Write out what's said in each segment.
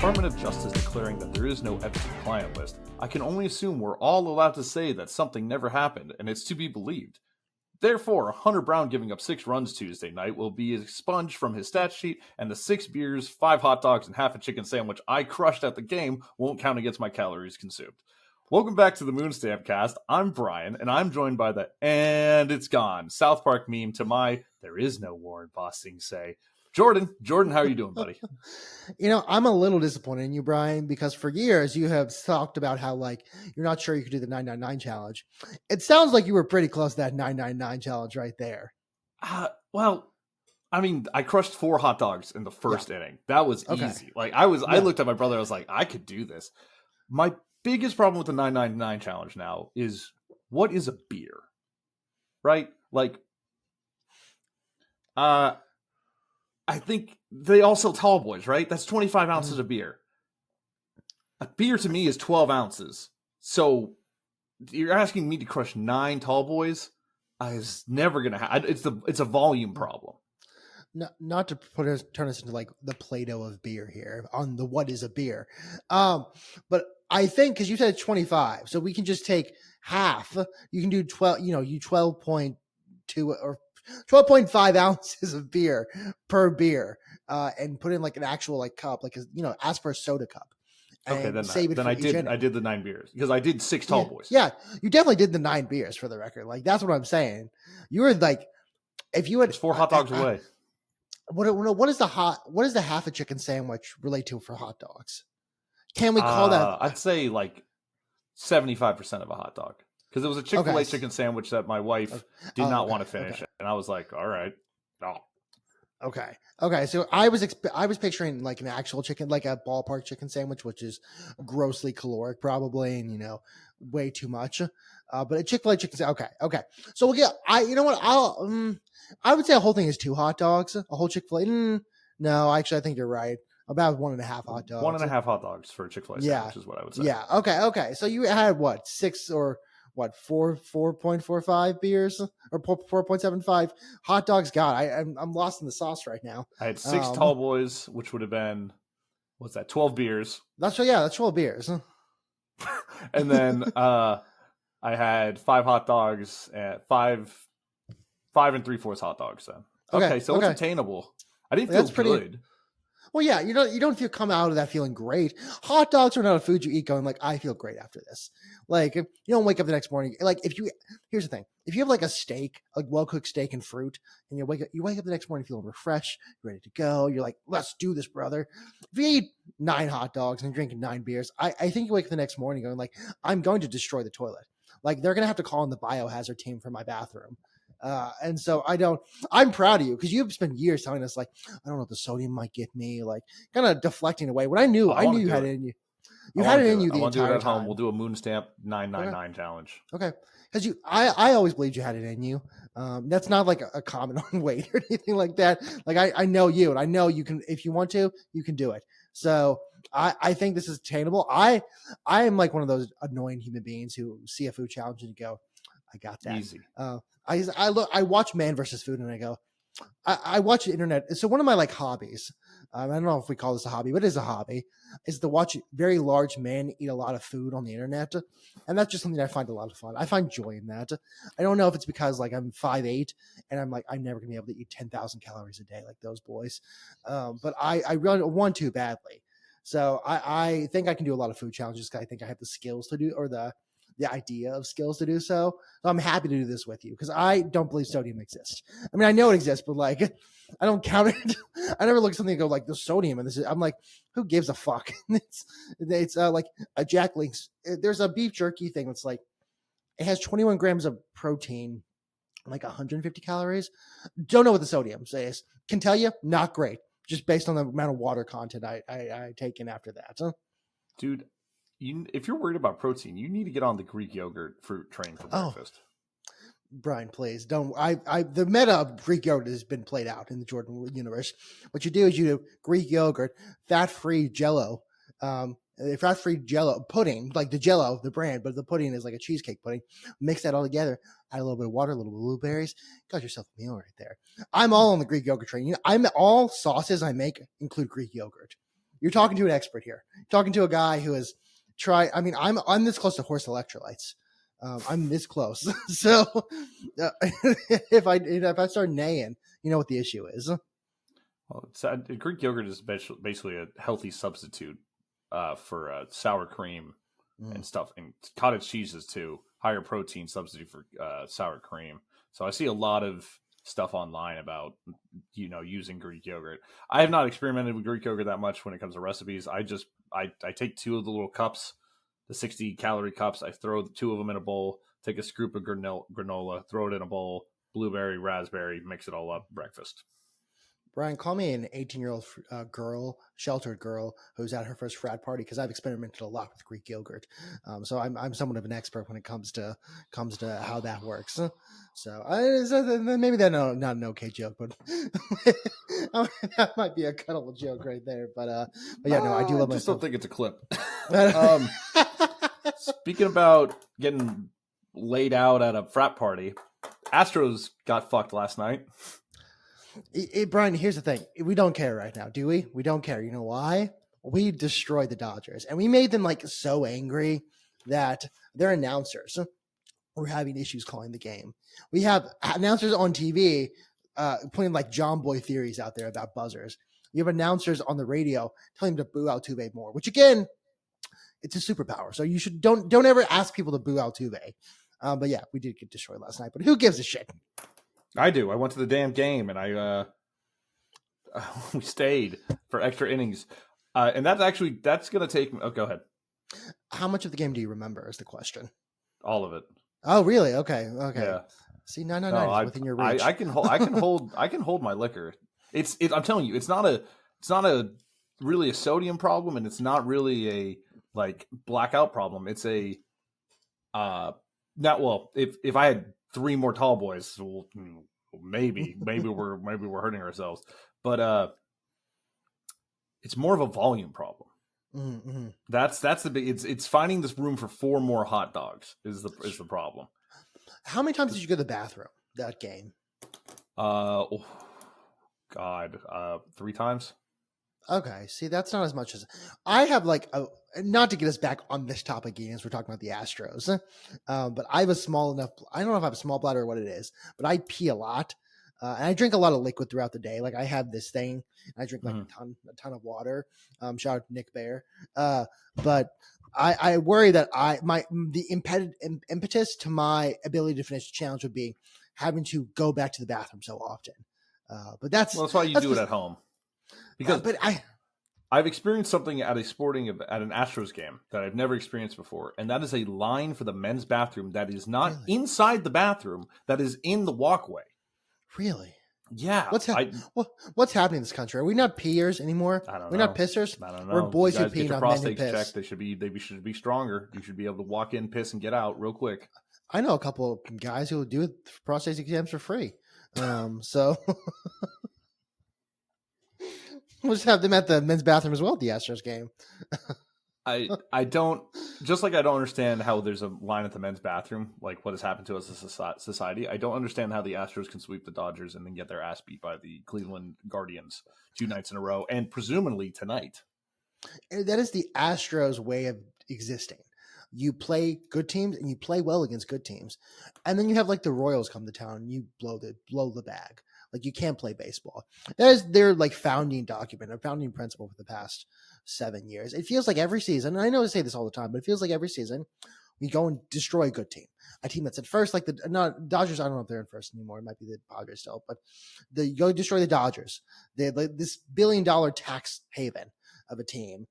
Department of Justice declaring that there is no Epstein client list, I can only assume we're all allowed to say that something never happened and it's to be believed. Therefore, Hunter Brown giving up 6 runs Tuesday night will be expunged from his stat sheet, and the 6 beers, 5 hot dogs, and half a chicken sandwich I crushed at the game won't count against my calories consumed. Welcome back to the Moonstamp Cast. I'm Brian, and I'm joined by the "and it's gone" South Park meme to my "there is no war in Boston" say, Jordan. Jordan, how are you doing, buddy? I'm a little disappointed in you, Brian, because for years you have talked about how you're not sure you could do the 999 challenge. It sounds like you were pretty close to that 999 challenge right there. I crushed 4 hot dogs in the first inning. That was easy. I looked at my brother. I was like, I could do this. My biggest problem with the 999 challenge now is, what is a beer? Right? I think they all sell tall boys, right? That's 25 ounces of beer. A beer to me is 12 ounces. So you're asking me to crush 9 tall boys? It's never going to happen. It's a volume problem. Not to turn us into the Play-Doh of beer here on the what is a beer. But I think, because you said 25, so we can just take half. You can do 12, 12.2 or 12.5 ounces of beer per beer, and put in an actual cup, ask for a soda cup. Okay, then I did the 9 beers because I did 6 tall boys. Yeah, you definitely did the 9 beers, for the record. That's what I'm saying. You were if you had, it's 4 hot dogs away. What is the half a chicken sandwich relate to for hot dogs? Can we call that? I'd say 75% of a hot dog, because it was a Chick-fil-A chicken sandwich that my wife did not want to finish, and I was like, all right, no. Okay. So I was picturing an actual chicken, a ballpark chicken sandwich, which is grossly caloric probably, and way too much. But a Chick-fil-A chicken sandwich. Okay. So we'll get. I would say a whole thing is 2 hot dogs. A whole Chick-fil-A. No, actually, I think you're right. About 1.5 hot dogs. 1.5 hot dogs for a Chick-fil-A sandwich is what I would say. Yeah. Okay. So you had 6 or 4.45 beers or 4.75 hot dogs? God, I'm lost in the sauce right now. I had 6 tall boys, which would have been, what's that? 12 beers. That's 12 beers. And then I had 5 hot dogs at 5 3/4 hot dogs. Then it's attainable. I didn't feel good. Well, yeah, you don't come out of that feeling great. Hot dogs are not a food you eat going I feel great after this. You don't wake up the next morning. Here's the thing. If you have a steak, well-cooked steak and fruit, and you wake up the next morning feeling refreshed, you're ready to go. You're like, let's do this, brother. If you eat 9 hot dogs and you're drinking 9 beers, I think you wake up the next morning going I'm going to destroy the toilet. They're going to have to call in the biohazard team for my bathroom. And so I'm proud of you, because you've spent years telling us I don't know if the sodium might get me, kind of deflecting away. When I knew you had it in you. You had it in you the entire time. I want to do it at home. We'll do a Moonstamp 999 challenge. Okay. Because I always believed you had it in you. That's not a comment on weight or anything like that. I know you, and I know you can, if you want to, you can do it. So I think this is attainable. I am one of those annoying human beings who see a food challenge and go, I got that. Easy. I watch Man versus Food, and I go, I watch the internet. So one of my hobbies, I don't know if we call this a hobby, but it is a hobby, is to watch very large men eat a lot of food on the internet. And that's just something I find a lot of fun. I find joy in that. I don't know if it's because I'm 5'8", and I'm never gonna be able to eat 10,000 calories a day like those boys. But I really want to badly. So I think I can do a lot of food challenges, because I think I have the skills to do, or the idea of skills to do so. So I'm happy to do this with you, because I don't believe sodium exists. I mean, I know it exists, but I don't count it. I never look at something and go the sodium and this is, I'm who gives a fuck? It's a Jack Link's. There's a beef jerky thing that's it has 21 grams of protein, 150 calories. Don't know what the sodium says. Can tell you, not great. Just based on the amount of water content I take in after that. Huh? Dude, if you're worried about protein, you need to get on the Greek yogurt fruit train for breakfast. Brian, please don't. The meta of Greek yogurt has been played out in the Jordan universe. What you do is you do Greek yogurt, fat-free Jello, fat-free Jello pudding, the Jello, the brand, but the pudding is a cheesecake pudding. Mix that all together. Add a little bit of water, a little bit of blueberries. Got yourself a meal right there. I'm all on the Greek yogurt train. All sauces I make include Greek yogurt. You're talking to an expert here. You're talking to a guy who has tried. I mean, I'm this close to horse electrolytes. I'm this close. So if I start neighing, you know what the issue is. Well, Greek yogurt is basically a healthy substitute for sour cream and stuff, and cottage cheeses too. Higher protein substitute for sour cream. So I see a lot of stuff online about using Greek yogurt. I have not experimented with Greek yogurt that much when it comes to recipes. I take 2 of the little cups, the 60-calorie cups. I throw 2 of them in a bowl. Take a scoop of granola, throw it in a bowl. Blueberry, raspberry, mix it all up. Breakfast. Brian, call me an 18-year-old girl, sheltered girl who's at her first frat party, because I've experimented a lot with Greek yogurt. So I'm somewhat of an expert when it comes to how that works. So maybe that's not an okay joke, but that might be a cuddable joke right there. But yeah, no, I do love myself. I just don't think it's a clip. Speaking about getting laid out at a frat party, Astros got fucked last night. Brian, here's the thing. We don't care right now, do we? We don't care. You know why? We destroyed the Dodgers, and we made them like so angry that their announcers were having issues calling the game. We have announcers on TV putting like John Boy theories out there about buzzers. You have announcers on the radio telling them to boo Altuve more, which again, it's a superpower. So you should don't ever ask people to boo Altuve. But yeah, we did get destroyed last night, but who gives a shit? I do. I went to the damn game, and we stayed for extra innings. And that's going to take me. Oh, go ahead. How much of the game do you remember is the question? All of it. Oh, really? Okay. Yeah. See, 999 is within your reach. I can hold my liquor. I'm telling you, it's not a really a sodium problem, and it's not really a like blackout problem. It's a if I had 3 more tall boys, well, maybe we're hurting ourselves, but it's more of a volume problem. Mm-hmm. That's the big. It's finding this room for 4 more hot dogs is the problem. How many times did you go to the bathroom that game? 3 times. Okay, see, that's not as much as I have. Like, not to get us back on this topic again, as we're talking about the Astros, but I have a small enough. I don't know if I have a small bladder or what it is, but I pee a lot, and I drink a lot of liquid throughout the day. Like I have this thing, and I drink like a ton of water. Shout out to Nick Bear. But I worry that the impetus to my ability to finish the challenge would be having to go back to the bathroom so often. But that's why you do it at home. Because I've experienced something at an Astros game that I've never experienced before, and that is a line for the men's bathroom that is not inside the bathroom, that is in the walkway. Really? Yeah. What's happening in this country? Are we not peers anymore? I don't know. We're not pissers? I don't know. We're boys who pee. pee, Get your not men who prostates piss. checked. They should be stronger. You should be able to walk in, piss, and get out real quick. I know a couple of guys who will do prostate exams for free. So we'll just have them at the men's bathroom as well at the Astros game. I don't understand how there's a line at the men's bathroom, like what has happened to us as a society. I don't understand how the Astros can sweep the Dodgers and then get their ass beat by the Cleveland Guardians 2 nights in a row, and presumably tonight. That is the Astros way of existing. You play good teams and you play well against good teams, and then you have like the Royals come to town and you blow the bag. Like you can't play baseball. That is their like founding document, a founding principle for the past 7 years. It feels like every season, and I know I say this all the time, but it feels like every season we go and destroy a good team. A team that's at first, like the Dodgers, I don't know if they're in first anymore. It might be the Padres still, but you go destroy the Dodgers. They like this $1 billion tax haven of a team.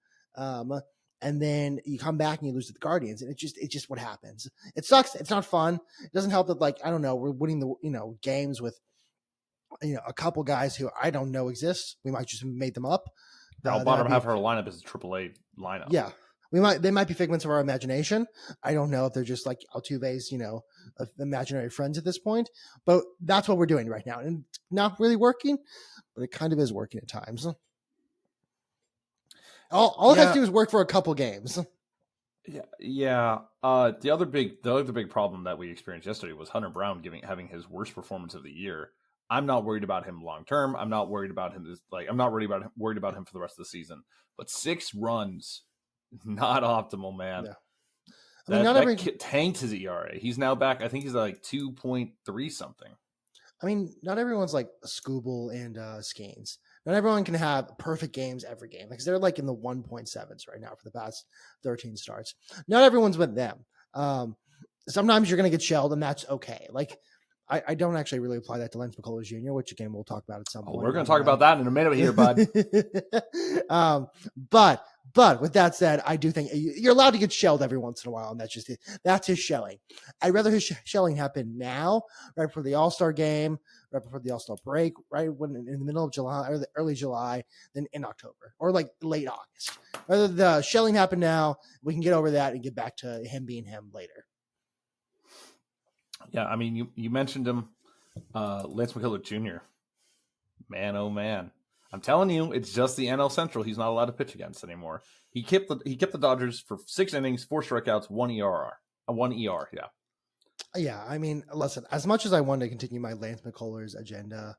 And then you come back and you lose to the Guardians, and it's just what happens. It sucks. It's not fun. It doesn't help that, like, I don't know, we're winning the games with a couple guys who I don't know exist. We might just made them up. The bottom half of our lineup is a AAA lineup. Yeah, they might be figments of our imagination. I don't know if they're just like Altuve's imaginary friends at this point. But that's what we're doing right now, and it's not really working, but it kind of is working at times. All it has to do is work for a couple games. Yeah. The other big problem that we experienced yesterday was Hunter Brown having his worst performance of the year. I'm not worried about him long term. I'm not worried about him. I'm not worried about him for the rest of the season. But 6 runs, not optimal, man. Yeah. I mean, That kid tanked his ERA. He's now back. I think he's like 2.3 something. I mean, not everyone's like Scooble and Skeens. Not everyone can have perfect games every game. Like they're like in the 1.7s right now for the past 13 starts. Not everyone's with them. Sometimes you're going to get shelled, and that's okay. Like I don't actually really apply that to Lance McCullers Jr., which again we'll talk about at some point. We're going to talk about that in a minute here, bud. But with that said, I do think you're allowed to get shelled every once in a while, and that's his shelling. I'd rather his shelling happen now, right before the All-Star game, right before the All-Star break, right when in the middle of July or the early July, than in October or like late August. Rather the shelling happen now, we can get over that and get back to him being him later. Yeah, I mean, you mentioned him, Lance McCullers Jr. Man, oh man. I'm telling you, it's just the NL Central he's not allowed to pitch against anymore. He kept the Dodgers for 6 innings, 4 strikeouts, 1 ER. 1 ER, yeah. Yeah, I mean, listen, as much as I want to continue my Lance McCullers agenda,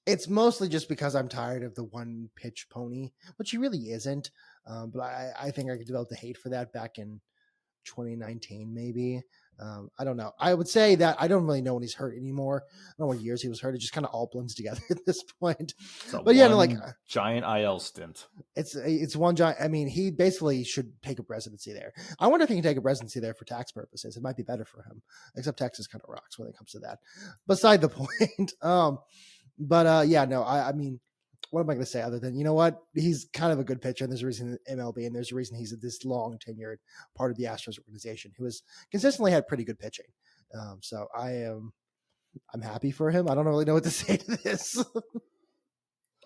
it's mostly just because I'm tired of the one pitch pony, which he really isn't. But I think I could develop the hate for that back in 2019, maybe. I don't know. I would say that I don't really know when he's hurt anymore. I don't know what years he was hurt. It just kind of all blends together at this point. But yeah, no, like giant IL stint. It's one giant. I mean, he basically should take a residency there. I wonder if he can take a residency there for tax purposes. It might be better for him. Except Texas kind of rocks when it comes to that. Beside the point. Yeah, no. I mean, what am I going to say other than, you know what? He's kind of a good pitcher, and there's a reason MLB, and there's a reason he's this long tenured part of the Astros organization who has consistently had pretty good pitching. So I'm happy for him. I don't really know what to say to this.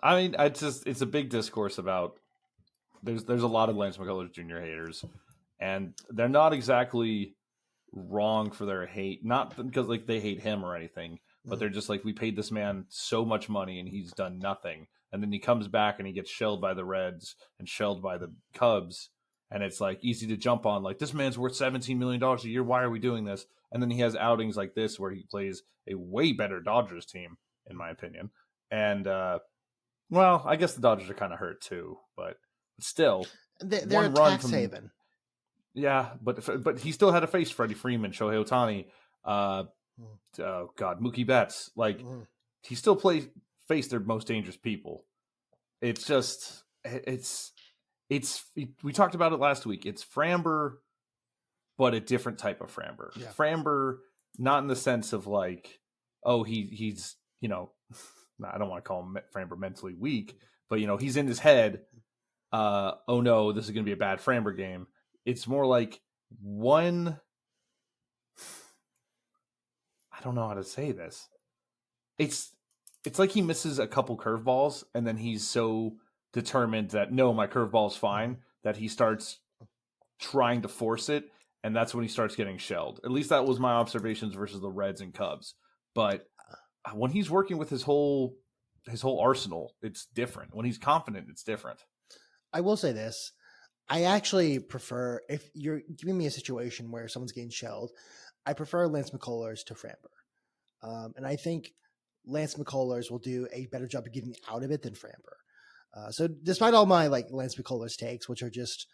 I mean, it's a big discourse about there's a lot of Lance McCullers Jr. haters, and they're not exactly wrong for their hate, not because like they hate him or anything, but they're just like, we paid this man so much money and he's done nothing. And then he comes back and he gets shelled by the Reds and shelled by the Cubs. And it's like easy to jump on, like, this man's worth $17 million a year. Why are we doing this? And then he has outings like this where he plays a way better Dodgers team, in my opinion. And, well, I guess the Dodgers are kind of hurt too, but still. They're a tax haven. Yeah, but he still had to face Freddie Freeman, Shohei Ohtani, Mookie Betts. Like, he still face their most dangerous people. It's just, we talked about it last week. It's Framber, but a different type of Framber. Yeah. Framber, not in the sense of like, oh, he's, you know, I don't want to call him Framber mentally weak, but, you know, he's in his head. Oh no, this is going to be a bad Framber game. It's more like I don't know how to say this. It's like he misses a couple curveballs, and then he's so determined that, no, my curveball's fine, that he starts trying to force it, and that's when he starts getting shelled. At least that was my observations versus the Reds and Cubs. But when he's working with his whole arsenal, it's different. When he's confident, it's different. I will say this. I actually prefer, if you're giving me a situation where someone's getting shelled, I prefer Lance McCullers to Framber. And I think Lance McCullers will do a better job of getting out of it than Framber. So despite all my like Lance McCullers takes, which are just,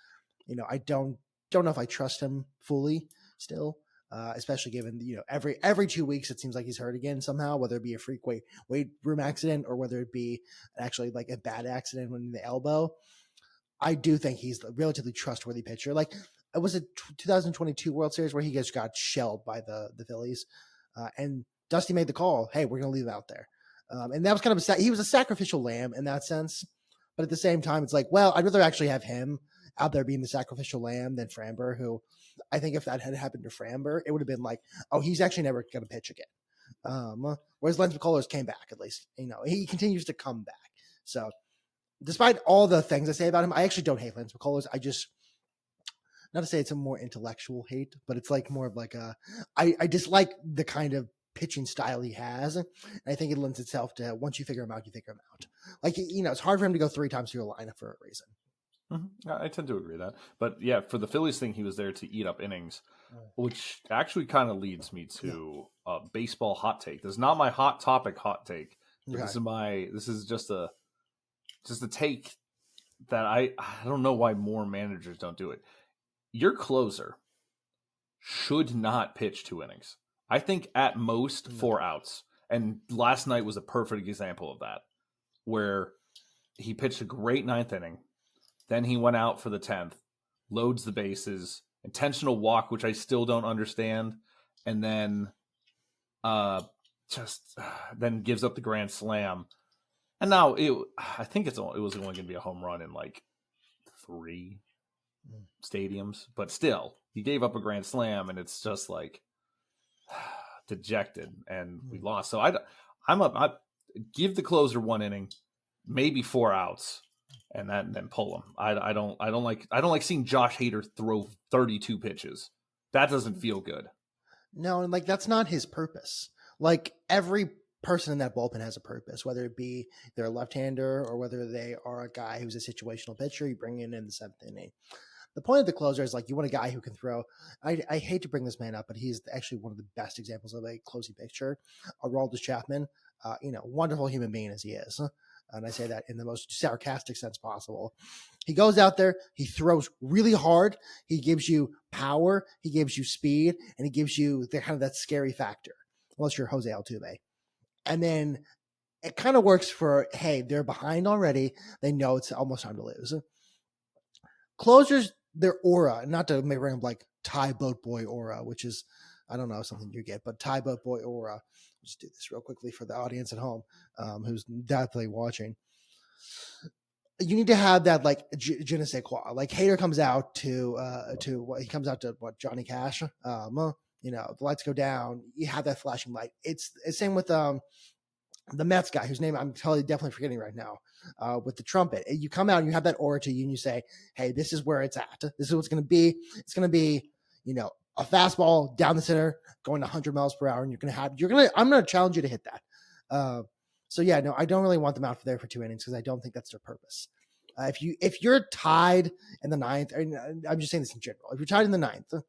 you know, I don't know if I trust him fully still, especially given, you know, every 2 weeks it seems like he's hurt again somehow, whether it be a freak weight room accident or whether it be actually like a bad accident when in the elbow. I do think he's a relatively trustworthy pitcher. Like, it was a 2022 World Series where he just got shelled by the Phillies, and Dusty made the call, hey, we're going to leave him out there. And that was kind of he was a sacrificial lamb in that sense. But at the same time, it's like, well, I'd rather actually have him out there being the sacrificial lamb than Framber, who I think if that had happened to Framber, it would have been like, oh, he's actually never going to pitch again. Whereas Lance McCullers came back, at least. You know, he continues to come back. So despite all the things I say about him, I actually don't hate Lance McCullers. I just, not to say it's a more intellectual hate, but it's like more of like I dislike the kind of pitching style he has. And I think it lends itself to, once you figure him out, you figure him out. Like, you know, it's hard for him to go 3 times through a lineup for a reason. Mm-hmm. I tend to agree with that. But yeah, for the Phillies thing, he was there to eat up innings, which actually kind of leads me to a baseball hot take. This is not my hot topic hot take. But Okay. this is just a take that I don't know why more managers don't do it. Your closer should not pitch 2 innings. I think at most No. 4 outs. And last night was a perfect example of that, where he pitched a great ninth inning. Then he went out for the 10th, loads the bases, intentional walk, which I still don't understand, and then just then gives up the grand slam. And now I think it was only going to be a home run in like 3 stadiums, but still, he gave up a grand slam, and it's just like dejected, and we lost. So I give the closer 1 inning, maybe 4 outs, and then pull him. I don't like seeing Josh Hader throw 32 pitches. That doesn't feel good. No, and like that's not his purpose. Like every person in that bullpen has a purpose, whether it be they're a left-hander or whether they are a guy who's a situational pitcher. You bring in the 7th inning. The point of the closer is like you want a guy who can throw. I hate to bring this man up, but he's actually one of the best examples of a closing pitcher. Aroldis Chapman, wonderful human being as he is. And I say that in the most sarcastic sense possible. He goes out there, he throws really hard, he gives you power, he gives you speed, and he gives you the kind of that scary factor, unless you're Jose Altuve. And then it kind of works for, hey, they're behind already. They know it's almost time to lose. Closers, their aura, not to bring up like Thai boat boy aura, which is, I don't know, something you get, but Thai boat boy aura. Let's do this real quickly for the audience at home who's definitely watching. You need to have that like je ne sais quoi. Like Hader comes out to Johnny Cash. The lights go down. You have that flashing light. It's same with the Mets guy whose name I'm definitely forgetting right now. With the trumpet, you come out and you have that aura to you, and you say, "Hey, this is where it's at. This is what's going to be. It's going to be, a fastball down the center going 100 miles per hour, and I'm going to challenge you to hit that." So yeah, no, I don't really want them out there for 2 innings because I don't think that's their purpose. If you're tied in the 9th, I'm just saying this in general. If you're tied in the 9th,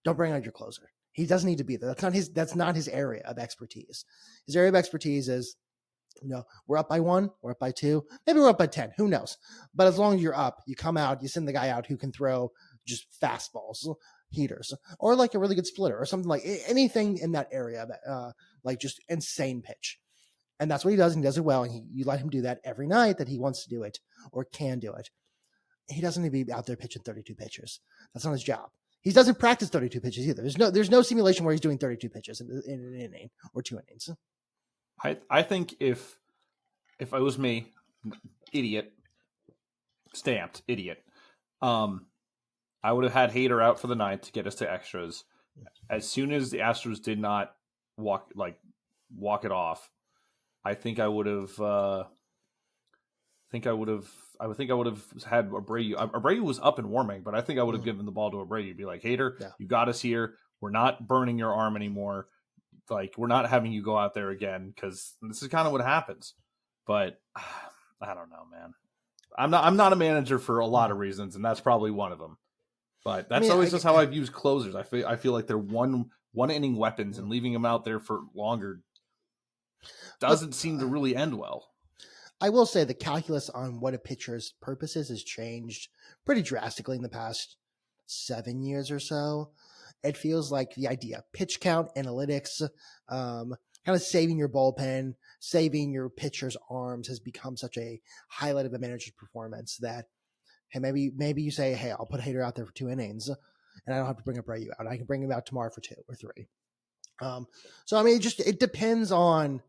don't bring out your closer. He doesn't need to be there. That's not his area of expertise. His area of expertise is, we're up by 1, we're up by 2, maybe we're up by 10, who knows? But as long as you're up, you come out, you send the guy out who can throw just fastballs, heaters, or like a really good splitter or something, like anything in that area, like just insane pitch. And that's what he does, and he does it well, and you let him do that every night that he wants to do it or can do it. He doesn't need to be out there pitching 32 pitches. That's not his job. He doesn't practice 32 pitches either. There's no simulation where he's doing 32 pitches in an inning or 2 innings. I think if it was me, idiot, stamped idiot, I would have had Hader out for the 9th to get us to extras. As soon as the Astros did not walk it off, I think I would have. I think I would have had Abreu. Abreu was up and warming, but I think I would have given the ball to Abreu. Be like, Hader, you got us here. We're not burning your arm anymore. Like, we're not having you go out there again, because this is kind of what happens. But I don't know, man. I'm not a manager for a lot of reasons, and that's probably one of them. But that's always just how I've used closers. I feel like they're one inning weapons, and leaving them out there for longer doesn't seem to really end well. I will say the calculus on what a pitcher's purpose is has changed pretty drastically in the past 7 years or so. It feels like the idea, pitch count, analytics, kind of saving your bullpen, saving your pitcher's arms has become such a highlight of a manager's performance that, hey, maybe you say, hey, I'll put Hader out there for 2 innings, and I don't have to bring Abreu out. I can bring him out tomorrow for 2 or 3. So I mean, it depends on,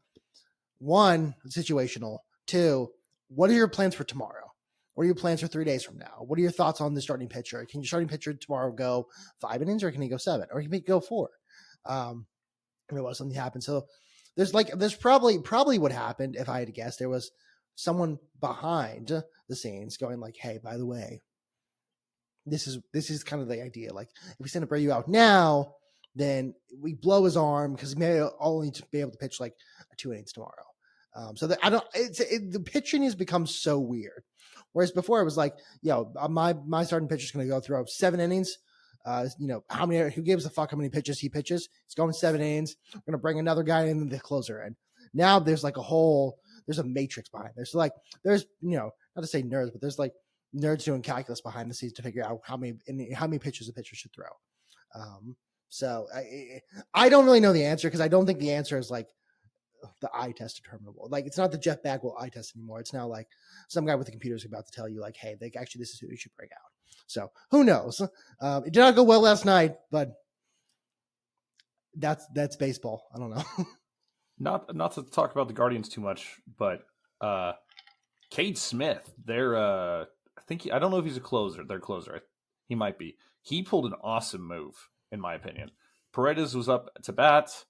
1, situational. 2, what are your plans for tomorrow? What are your plans for 3 days from now? What are your thoughts on the starting pitcher? Can your starting pitcher tomorrow go 5 innings, or can he go 7, or can he go 4? What something happened. So there's probably what happened, if I had to guess, there was someone behind the scenes going like, hey, by the way, this is kind of the idea. Like, if we send Abreu out now, then we blow his arm because he may only be able to pitch like 2 innings tomorrow. So that the pitching has become so weird. Whereas before it was like, my starting pitcher is going to go throw 7 innings. Who gives a fuck how many pitches he pitches? He's going 7 innings. We're going to bring another guy in, the closer in. Now there's like a whole there's a matrix behind there. So like there's not to say nerds, but there's like nerds doing calculus behind the scenes to figure out how many pitches a pitcher should throw. So I don't really know the answer because I don't think the answer is like the eye test determinable. Like it's not the Jeff Bagwell eye test anymore. It's now like some guy with the computer is about to tell you like, hey, actually this is who you should bring out. So who knows? It did not go well last night, but that's baseball. I don't know. Not to talk about the Guardians too much, but Cade Smith, I don't know if he's a closer. Their closer, he might be. He pulled an awesome move, in my opinion. Paredes was up to bat,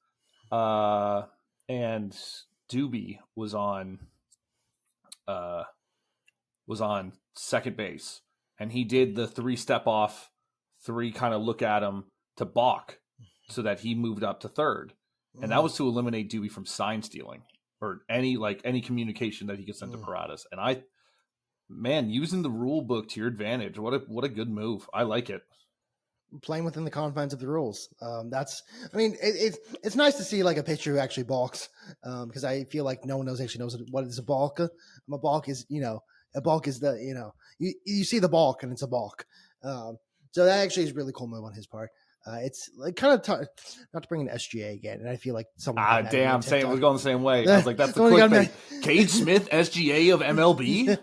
and Doobie was on second base, and he did the 3-step off, 3 kind of look at him to balk, so that he moved up to third. And that was to eliminate Doobie from sign stealing or any communication that he could send to Paredes. And using the rule book to your advantage, what a good move. I like it. Playing within the confines of the rules. It's nice to see like a pitcher who actually balks, because I feel like no one actually knows what is a balk. A balk is, the, you see the balk and it's a balk. So that actually is a really cool move on his part. It's like kind of not to bring in SGA again, and I feel like someone. Same. I was going the same way. I was like, that's the clickbait. Cade Smith, SGA of MLB.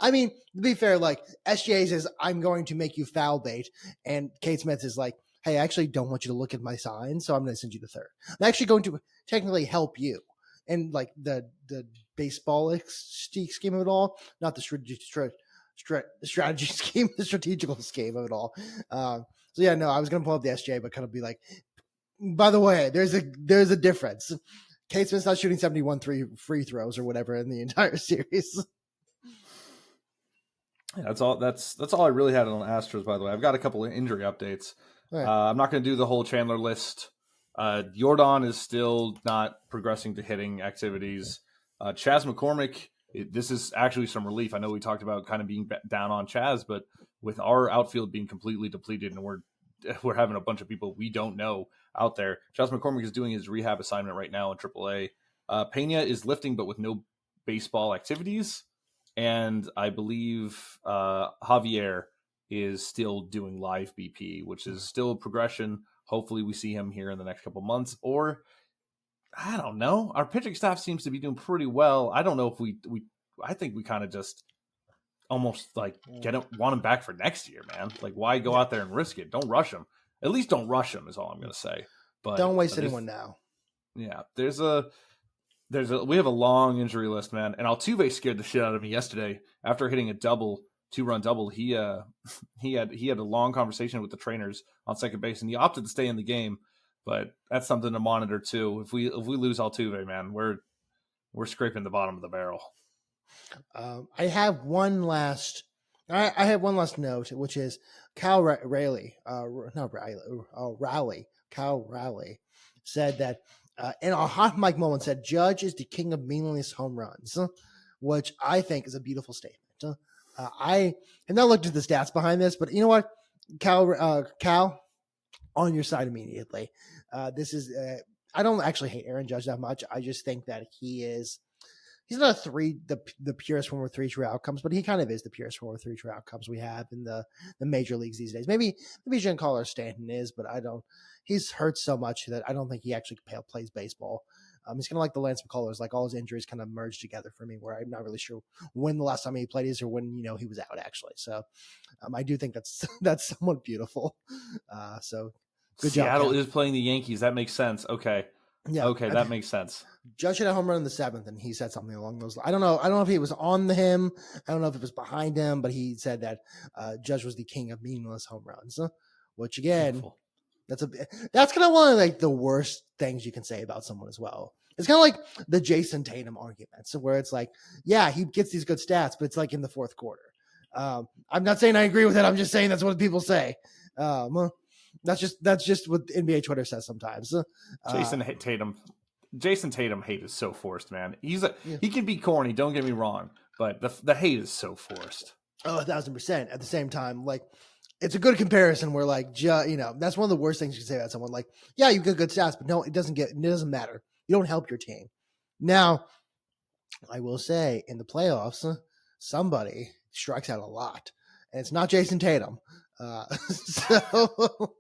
I mean, to be fair, like SGA says, "I'm going to make you foul bait," and Cade Smith is like, "Hey, I actually don't want you to look at my sign, so I'm going to send you to third. I'm actually going to technically help you." And like the baseball scheme of it all, not the strategy scheme, the strategical scheme of it all. So yeah, no, I was gonna pull up the SJ, but kind of be like, by the way, there's a difference. Cade Smith's not shooting 71 free throws or whatever in the entire series. Yeah, that's all I really had on Astros. By the way, I've got a couple of injury updates. Right. I'm not going to do the whole Chandler list. Jordan is still not progressing to hitting activities. Chas McCormick, this is actually some relief. I know we talked about kind of being down on Chas, but with our outfield being completely depleted and we're having a bunch of people we don't know out there, Chas McCormick is doing his rehab assignment right now in AAA. Pena is lifting, but with no baseball activities. And I believe Javier is still doing live BP, which is still a progression. Hopefully we see him here in the next couple months, or I don't know. Our pitching staff seems to be doing pretty well. I don't know if I think we kind of just almost like want him back for next year, man. Like, why go out there and risk it? Don't rush him. At least don't rush him is all I'm going to say. But don't waste anyone now. Yeah, we have a long injury list, man. And Altuve scared the shit out of me yesterday after hitting a 2-run double. He had a long conversation with the trainers on second base, and he opted to stay in the game. But that's something to monitor too. If we lose Altuve, man, we're scraping the bottom of the barrel. I have one last note, which is Cal Raleigh said that in a hot mic moment said Judge is the king of meaningless home runs, which I think is a beautiful statement. I have not looked at the stats behind this, but you know what, Cal, on your side immediately. This is I don't actually hate Aaron Judge that much. I just think that he's not the purest form of 3 true outcomes, but he kind of is the purest form of 3 true outcomes we have in the major leagues these days. Maybe Giancarlo Stanton is, but he's hurt so much that I don't think he actually plays baseball. He's kind of like the Lance McCullers, like all his injuries kind of merged together for me, where I'm not really sure when the last time he played is or when, he was out actually. So I do think that's somewhat beautiful. So good job. Seattle is playing the Yankees. That makes sense. Okay. Yeah. Okay. That makes sense. Judge hit a home run in the 7th, and he said something along those lines. I don't know if he was on him. I don't know if it was behind him, but he said that Judge was the king of meaningless home runs, which again, beautiful. That's kind of one of like the worst things you can say about someone as well. It's kind of like the Jason Tatum arguments, where it's like, yeah, he gets these good stats, but it's like in the 4th quarter. I'm not saying I agree with it. I'm just saying that's what people say. That's just what NBA Twitter says sometimes. Jason Tatum hate is so forced, man. He can be corny, don't get me wrong, but the hate is so forced. Oh, 1,000%. At the same time, like, it's a good comparison where, like, that's one of the worst things you can say about someone. Like, yeah, you get good stats, but no, it doesn't matter. You don't help your team. Now, I will say in the playoffs, somebody strikes out a lot, and it's not Jason Tatum. So,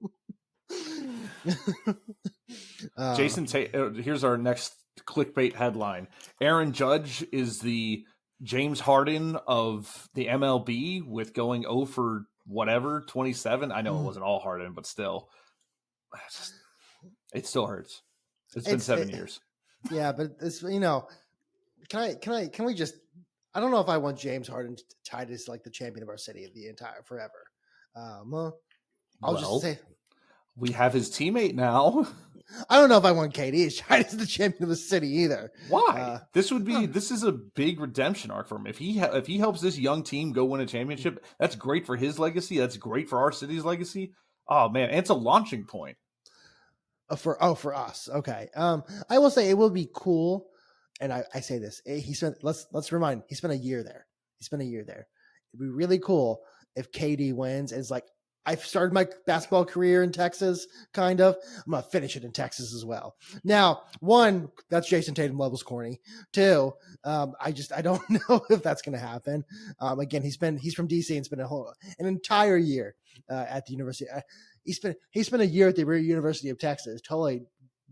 Here's our next clickbait headline. Aaron Judge is the James Harden of the MLB with going 0 for whatever, 27. I know it wasn't all Harden, but still. It still hurts. It's been 7 years. Yeah, but it's, can we just, I don't know if I want James Harden tied as like the champion of our city of the entire forever. I'll just say we have his teammate now. I don't know if I want KD tied as the champion of the city either. Why? This is a big redemption arc for him. If he helps this young team go win a championship, that's great for his legacy. That's great for our city's legacy. Oh man, and it's a launching point. For us. Okay. I will say it will be cool. And I say this, let's remind, he spent a year there. It'd be really cool if KD wins. And it's like, I've started my basketball career in Texas, kind of. I'm going to finish it in Texas as well. Now, one, that's Jason Tatum levels corny. Two, I don't know if that's going to happen. Again, he's from DC and spent an entire year at the university. He spent a year at the University of Texas, totally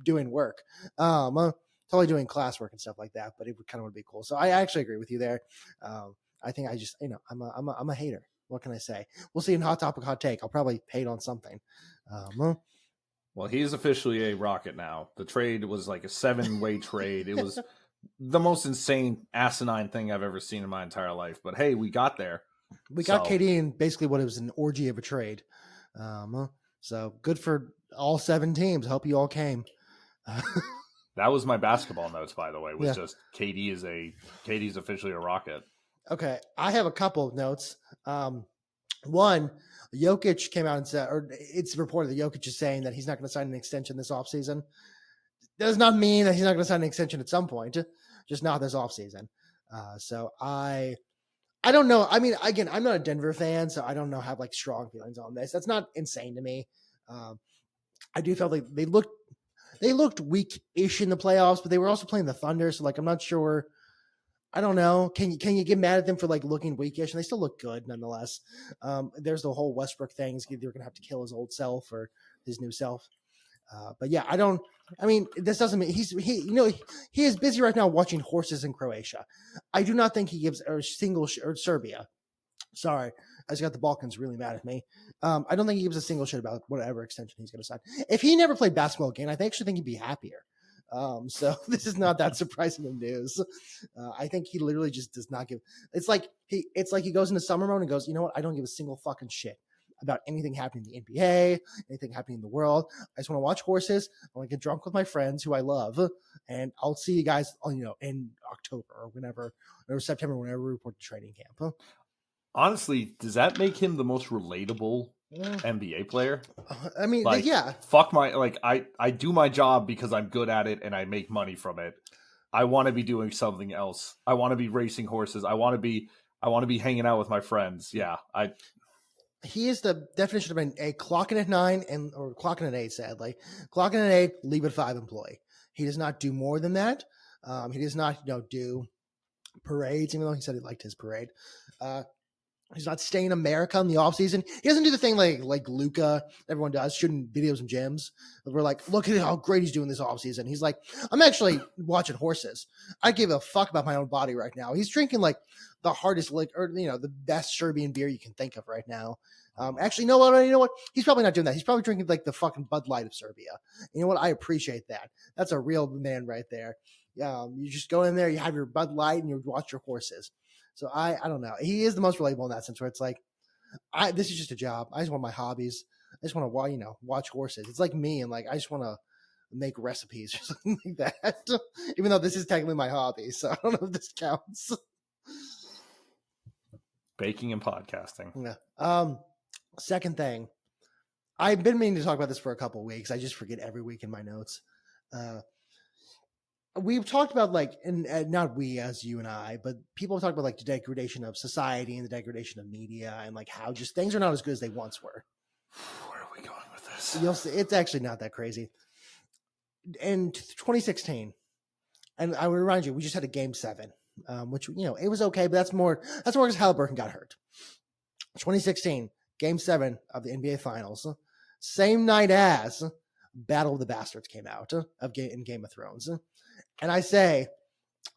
doing work, totally doing classwork and stuff like that. But it would kind of be cool. So I actually agree with you there. I think I'm a hater. What can I say? We'll see in Hot Topic Hot Take. I'll probably hate on something. Well, he's officially a Rocket now. The trade was like a 7-way trade. It was the most insane, asinine thing I've ever seen in my entire life. But hey, we got there. We got KD in basically what it was an orgy of a trade. So good for all 7 teams. Hope you all came. That was my basketball notes, by the way. Was just KD's officially a Rocket. Okay, I have a couple of notes. One, Jokic came out and said, or it's reported that Jokic is saying that he's not going to sign an extension this offseason. Does not mean that he's not going to sign an extension at some point, just not this offseason. So I don't know. I mean, again, I'm not a Denver fan, so I don't know, have like strong feelings on this. That's not insane to me. I do feel like they looked weak-ish in the playoffs, but they were also playing the Thunder, so like I'm not sure. I don't know. Can you get mad at them for like looking weakish? And they still look good nonetheless. There's the whole Westbrook thing. They're going to have to kill his old self or his new self. But yeah, this doesn't mean he is busy right now watching horses in Croatia. I do not think he gives or Serbia. Sorry, I just got the Balkans really mad at me. I don't think he gives a single shit about whatever extension he's going to sign. If he never played basketball again, I actually think he'd be happier. So this is not that surprising of news. I think he literally just does not give. It's like he goes into summer mode and goes, you know what? I don't give a single fucking shit about anything happening in the NBA, anything happening in the world. I just want to watch horses. I want to get drunk with my friends who I love, and I'll see you guys, in October or whenever, or September, whenever we report to training camp. Honestly, does that make him the most relatable NBA player? I mean, yeah. Fuck I do my job because I'm good at it and I make money from it. I want to be doing something else. I want to be racing horses. I want to be hanging out with my friends. Yeah, he is the definition of a clocking at 9 or clocking at 8. Sadly, clocking at 8, leave at 5 employee. He does not do more than that. He does not do parades, even though he said he liked his parade. He's not staying in America in the offseason. He doesn't do the thing like Luka, everyone does, shooting videos in gyms. We're like, look at how great he's doing this offseason. He's like, I'm actually watching horses. I give a fuck about my own body right now. He's drinking like the hardest the best Serbian beer you can think of right now. Actually, you know what? He's probably not doing that. He's probably drinking like the fucking Bud Light of Serbia. You know what? I appreciate that. That's a real man right there. You just go in there, you have your Bud Light, and you watch your horses. So I don't know. He is the most relatable in that sense, where it's like, this is just a job. I just want my hobbies. I just want to, watch horses. It's like me, and like I just want to make recipes or something like that. Even though this is technically my hobby, so I don't know if this counts. Baking and podcasting. Yeah. Second thing, I've been meaning to talk about this for a couple of weeks. I just forget every week in my notes. We've talked about and not we as you and I, but people have talked about the degradation of society and the degradation of media and how just things are not as good as they once were. Where are we going with this? You'll see, it's actually not that crazy. In 2016, and I would remind you, we just had a Game 7 which it was okay, but that's more because Halliburton got hurt. 2016, Game 7 of the NBA Finals, same night as Battle of the Bastards came out in Game of Thrones, and I say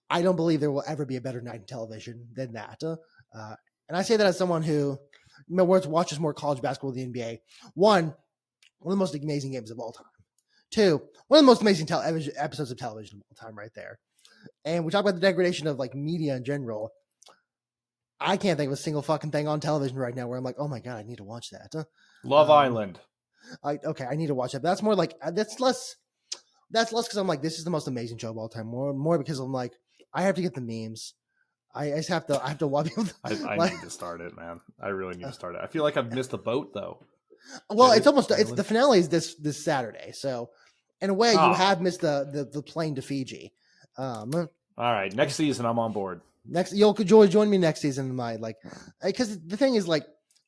I don't believe there will ever be a better night in television than that. And I say that as someone who watches more college basketball than the NBA. One of the most amazing games of all time. Two, one of the most amazing episodes of television of all time right there. And we talk about the degradation of like media in general. I can't think of a single fucking thing on television right now where I'm like, oh my God, I need to watch that. Love Island. I need to watch that. But that's more like, that's less because I'm like, this is the most amazing show of all time. More because I'm like, I have to get the memes. I have to watch. I need to start it, man. I really need to start it. I feel like I've missed the boat though. Well, it's the finale is this Saturday, so in a way you have missed the plane to Fiji. All right, next season I'm on board. You'll join me next season in my because the thing is like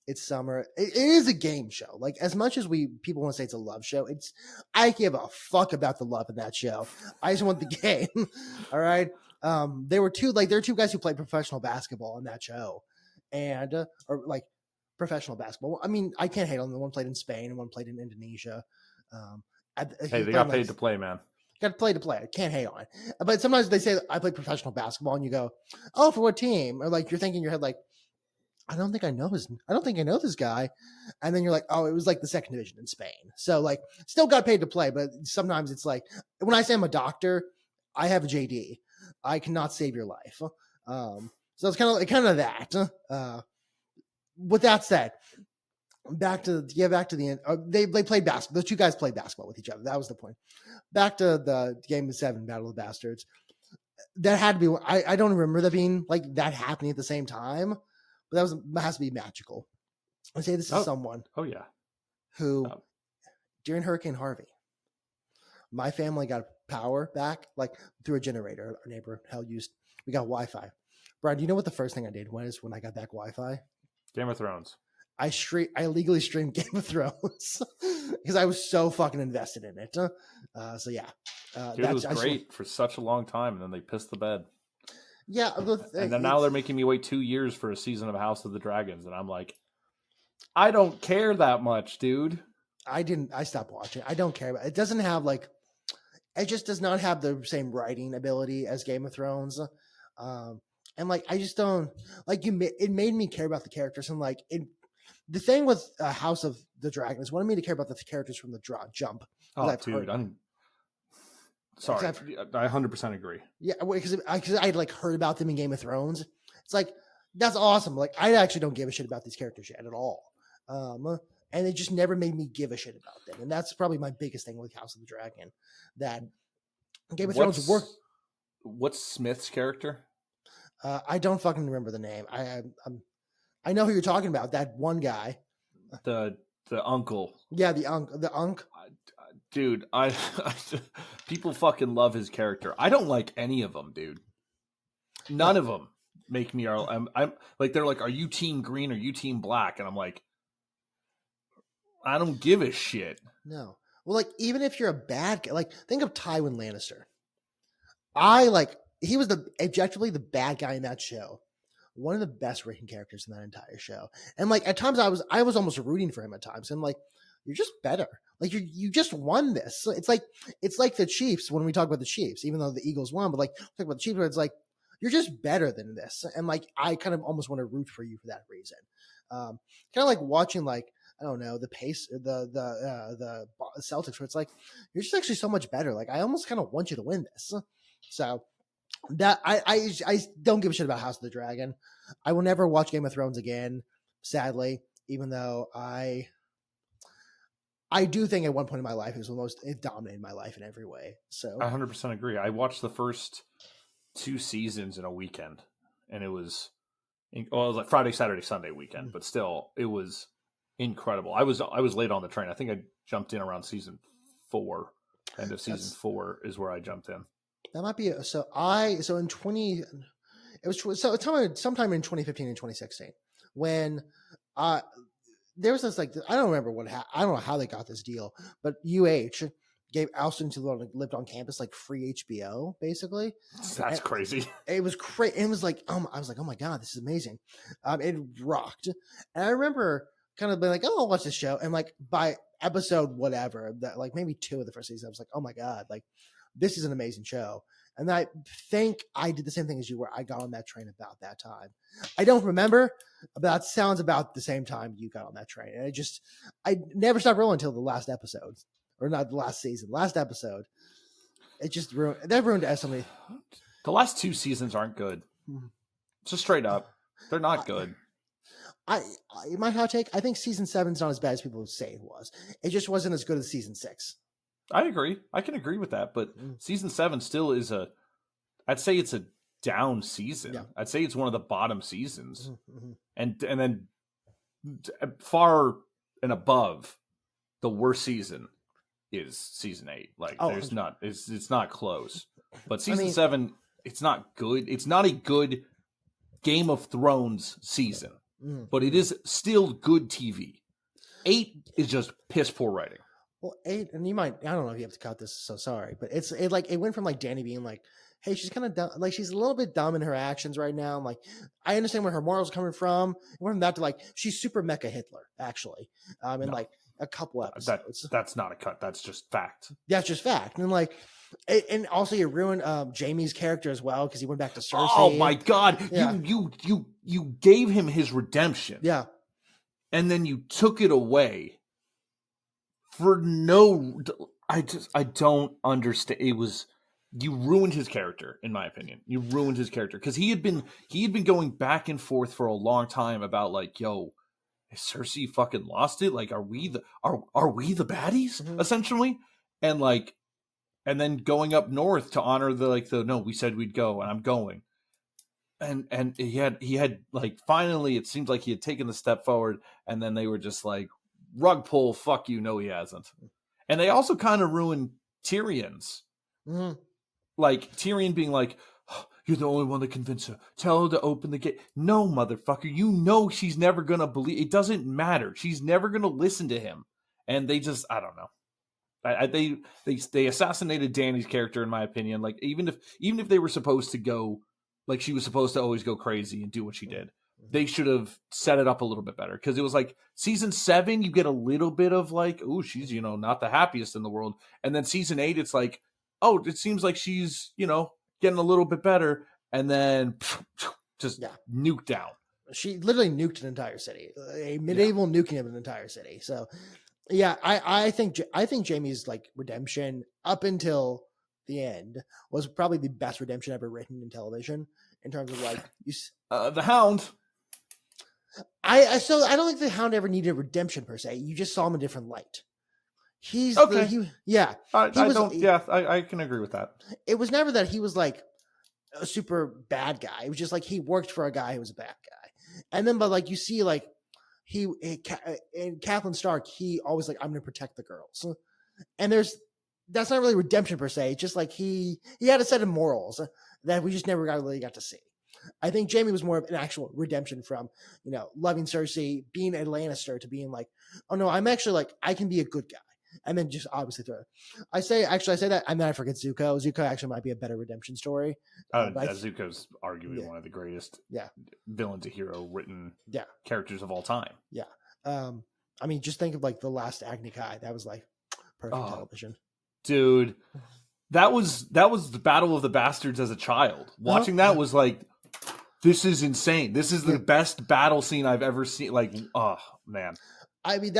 it's summer. It is a game show. Like as much as people want to say it's a love show, I give a fuck about the love in that show. I just want the game. All right. There were two guys who played professional basketball on that show, and or like professional basketball. I mean, I can't hate on them. One played in Spain and one played in Indonesia. Hey, they got paid to play, man. Got to play. I can't hate on it. But sometimes they say I play professional basketball, and you go, "Oh, for what team?" Or like you're thinking in your head, like, I don't think I know this guy. And then you're like, oh, it was like the second division in Spain. So like still got paid to play, but sometimes it's like when I say I'm a doctor, I have a JD. I cannot save your life. So it's kind of that. With that said, back to the end. They played basketball. Those two guys played basketball with each other. That was the point. Back to the Game of 7, Battle of the Bastards. That had to be. I don't remember that being like that happening at the same time. But that has to be magical. I say this is someone. Oh yeah. Who during Hurricane Harvey, my family got power back like through a generator. Our neighbor used. We got Wi-Fi. Brian, do you know what the first thing I did was when I got back Wi-Fi? Game of Thrones. I illegally streamed Game of Thrones because I was so fucking invested in it. So yeah, dude, it was great for such a long time, and then they pissed the bed. Yeah, and then now they're making me wait 2 years for a season of House of the Dragons, and I'm like, I don't care that much, dude. I stopped watching. I don't care about it. Doesn't have like, it just does not have the same writing ability as Game of Thrones. And like, I just don't like it made me care about the characters. And like the thing with House of the Dragons wanted me to care about the characters from the jump. Oh, dude, I'm sorry. I 100% agree. Yeah, because I had like heard about them in Game of Thrones. It's like, that's awesome. Like, I actually don't give a shit about these characters yet at all. And it just never made me give a shit about them. And that's probably my biggest thing with House of the Dragon. That Game of Thrones work. What's Smith's character? I don't fucking remember the name. I know who you're talking about. That one guy. The uncle. Yeah, the uncle. Dude, people fucking love his character. I don't like any of them, dude. None of them make me. I'm like, they're like, are you team green or you team black? And I'm like, I don't give a shit. No. Well, like, even if you're a bad guy, like, think of Tywin Lannister. He was objectively the bad guy in that show. One of the best written characters in that entire show. And like, at times I was almost rooting for him at times. And like, you're just better. Like you just won this. It's like the Chiefs when we talk about the Chiefs, even though the Eagles won, but like talk about the Chiefs, where it's like, you're just better than this. And like, I kind of almost want to root for you for that reason. Kind of like watching, like, I don't know, the Celtics, where it's like, you're just actually so much better. Like, I almost kind of want you to win this. So that I don't give a shit about House of the Dragon. I will never watch Game of Thrones again, sadly, even though I do think at one point in my life it dominated my life in every way. So I 100% agree. I watched the first 2 seasons in a weekend, and it was like Friday, Saturday, Sunday weekend, but still, it was incredible. I was late on the train. I think I jumped in around season 4. End of season 4 is where I jumped in. That might be sometime in 2015 and 2016 when there was this, like, I don't remember I don't know how they got this deal, but UH gave Alston to lived on campus like free HBO basically. That's crazy. It was crazy. It was like, I was like, oh my god, this is amazing. It rocked. And I remember kind of being like, oh, I'll watch this show. And like by episode whatever, that like maybe 2 of the first season, I was like, oh my god, like this is an amazing show. And I think I did the same thing as you, where I got on that train about that time. I don't remember, but that sounds about the same time you got on that train. And I never stopped rolling until the last episode, or not the last season, last episode. It just ruined. That ruined somebody. The last 2 seasons aren't good. Just straight up, they're not good. My hot take, I think season 7's not as bad as people say it was. It just wasn't as good as season 6. I agree. I can agree with that. But season 7 still is I'd say it's a down season. Yeah. I'd say it's one of the bottom seasons. And then far and above, the worst season is season 8. Like there's not, it's not close. But season 7, it's not good. It's not a good Game of Thrones season, but it is still good TV. 8 is just piss poor writing. Well, 8, and you might, I don't know if you have to cut this, so sorry, but it went from like Danny being like, hey, she's kind of dumb, like she's a little bit dumb in her actions right now. I'm like, I understand where her morals are coming from. It went from that to like, she's super mecha Hitler, actually. In like a couple episodes. That's not a cut. That's just fact. That's just fact. And like, and also you ruined Jamie's character as well, because he went back to Cersei. Oh my god. Yeah. You gave him his redemption. Yeah. And then you took it away. For no, I don't understand. You ruined his character, in my opinion. You ruined his character because he had been going back and forth for a long time about like, yo, has Cersei fucking lost it? Like, are we the baddies essentially? And like, and then going up north to honor no, we said we'd go, and I'm going. And he had like finally, it seems like he had taken the step forward, and then they were just like, rug pull, fuck you, no he hasn't. And they also kind of ruined Tyrion's. Like Tyrion being like, oh, you're the only one that convinced her, tell her to open the gate. No, motherfucker, you know she's never gonna believe. It doesn't matter, she's never gonna listen to him. And they just, I don't know, they assassinated Dany's character, in my opinion. Like even if they were supposed to go, like she was supposed to always go crazy and do what she did, they should have set it up a little bit better. Because it was like season 7, you get a little bit of like, oh, she's, not the happiest in the world. And then season 8, it's like, oh, it seems like she's, getting a little bit better. And then just nuked down. She literally nuked an entire city, a medieval nuking of an entire city. So yeah, I think Jamie's like redemption up until the end was probably the best redemption ever written in television in terms of like the Hound. I don't think the Hound ever needed redemption per se. You just saw him in a different light. He's okay. I can agree with that. It was never that he was like a super bad guy. It was just like he worked for a guy who was a bad guy. And then, but like you see, like in Catelyn Stark, he always like, I'm going to protect the girls. And that's not really redemption per se. It's just like he had a set of morals that we just never really got to see. I think Jamie was more of an actual redemption from, loving Cersei, being a Lannister, to being like, oh no, I'm actually like, I can be a good guy. And then just obviously throw it. I say that, and then I forget Zuko. Zuko actually might be a better redemption story. Zuko's arguably one of the greatest villain to hero written characters of all time. Yeah. I mean, just think of like the Last Agni Kai. That was like perfect television. Dude, that was the Battle of the Bastards as a child. Watching that was like, this is insane. This is the best battle scene I've ever seen. Like, oh man. I mean,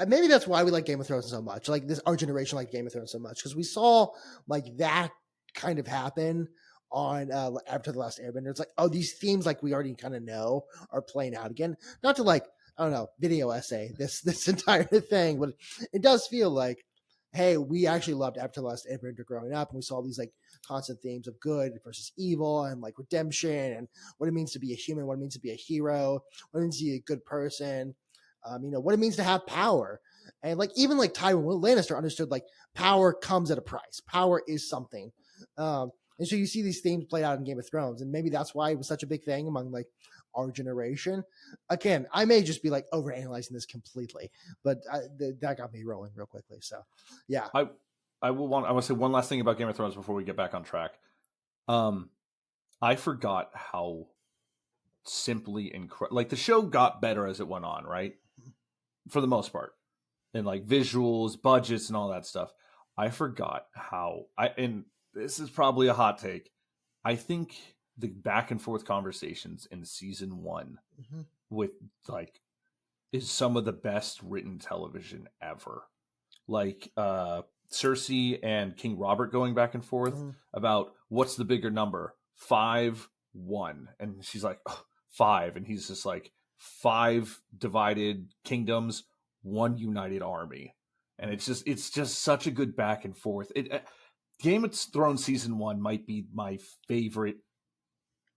maybe that's why we like Game of Thrones so much. Like our generation liked Game of Thrones so much, because we saw like that kind of happen on after the Last Airbender. It's like, oh, these themes like we already kind of know are playing out again. Not to like, I don't know, video essay this entire thing, but it does feel like, hey, we actually loved after the Last Airbender growing up, and we saw these like constant themes of good versus evil and like redemption and what it means to be a human, what it means to be a hero, what it means to be a good person, what it means to have power. And like even like Tywin Lannister understood like power comes at a price. Power is something. And so you see these themes played out in Game of Thrones, and maybe that's why it was such a big thing among like our generation. Again, I may just be like overanalyzing this completely, but that got me rolling real quickly. So yeah. I want to say one last thing about Game of Thrones before we get back on track. I forgot how simply incredible. Like the show got better as it went on, right? For the most part, and like visuals, budgets, and all that stuff. I forgot how and this is probably a hot take. I think the back and forth conversations in season 1 with like is some of the best written television ever. Like Cersei and King Robert going back and forth about what's the bigger number, 5, 1, and she's like 5, and he's just like 5 divided kingdoms, 1 united army, and it's just such a good back and forth. Game of Thrones season 1 might be my favorite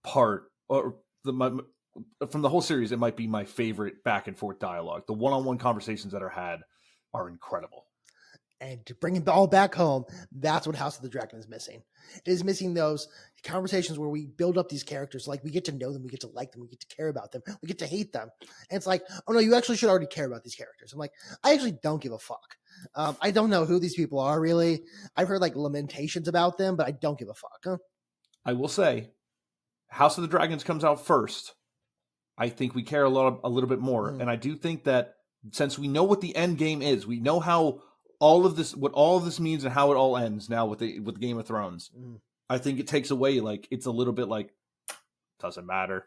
part, or from the whole series, it might be my favorite back and forth dialogue. The one-on-one conversations that are had are incredible. And to bring it all back home, that's what House of the Dragon is missing. It is missing those conversations where we build up these characters, like we get to know them, we get to like them, we get to care about them, we get to hate them. And it's like, oh no, you actually should already care about these characters. I'm like, I actually don't give a fuck. I don't know who these people are really. I've heard like lamentations about them, but I don't give a fuck. I will say, House of the Dragons comes out first. I think we care a little bit more, and I do think that since we know what the end game is, we know how what all of this means and how it all ends now with Game of Thrones. I think it takes away, like, it's a little bit like, doesn't matter.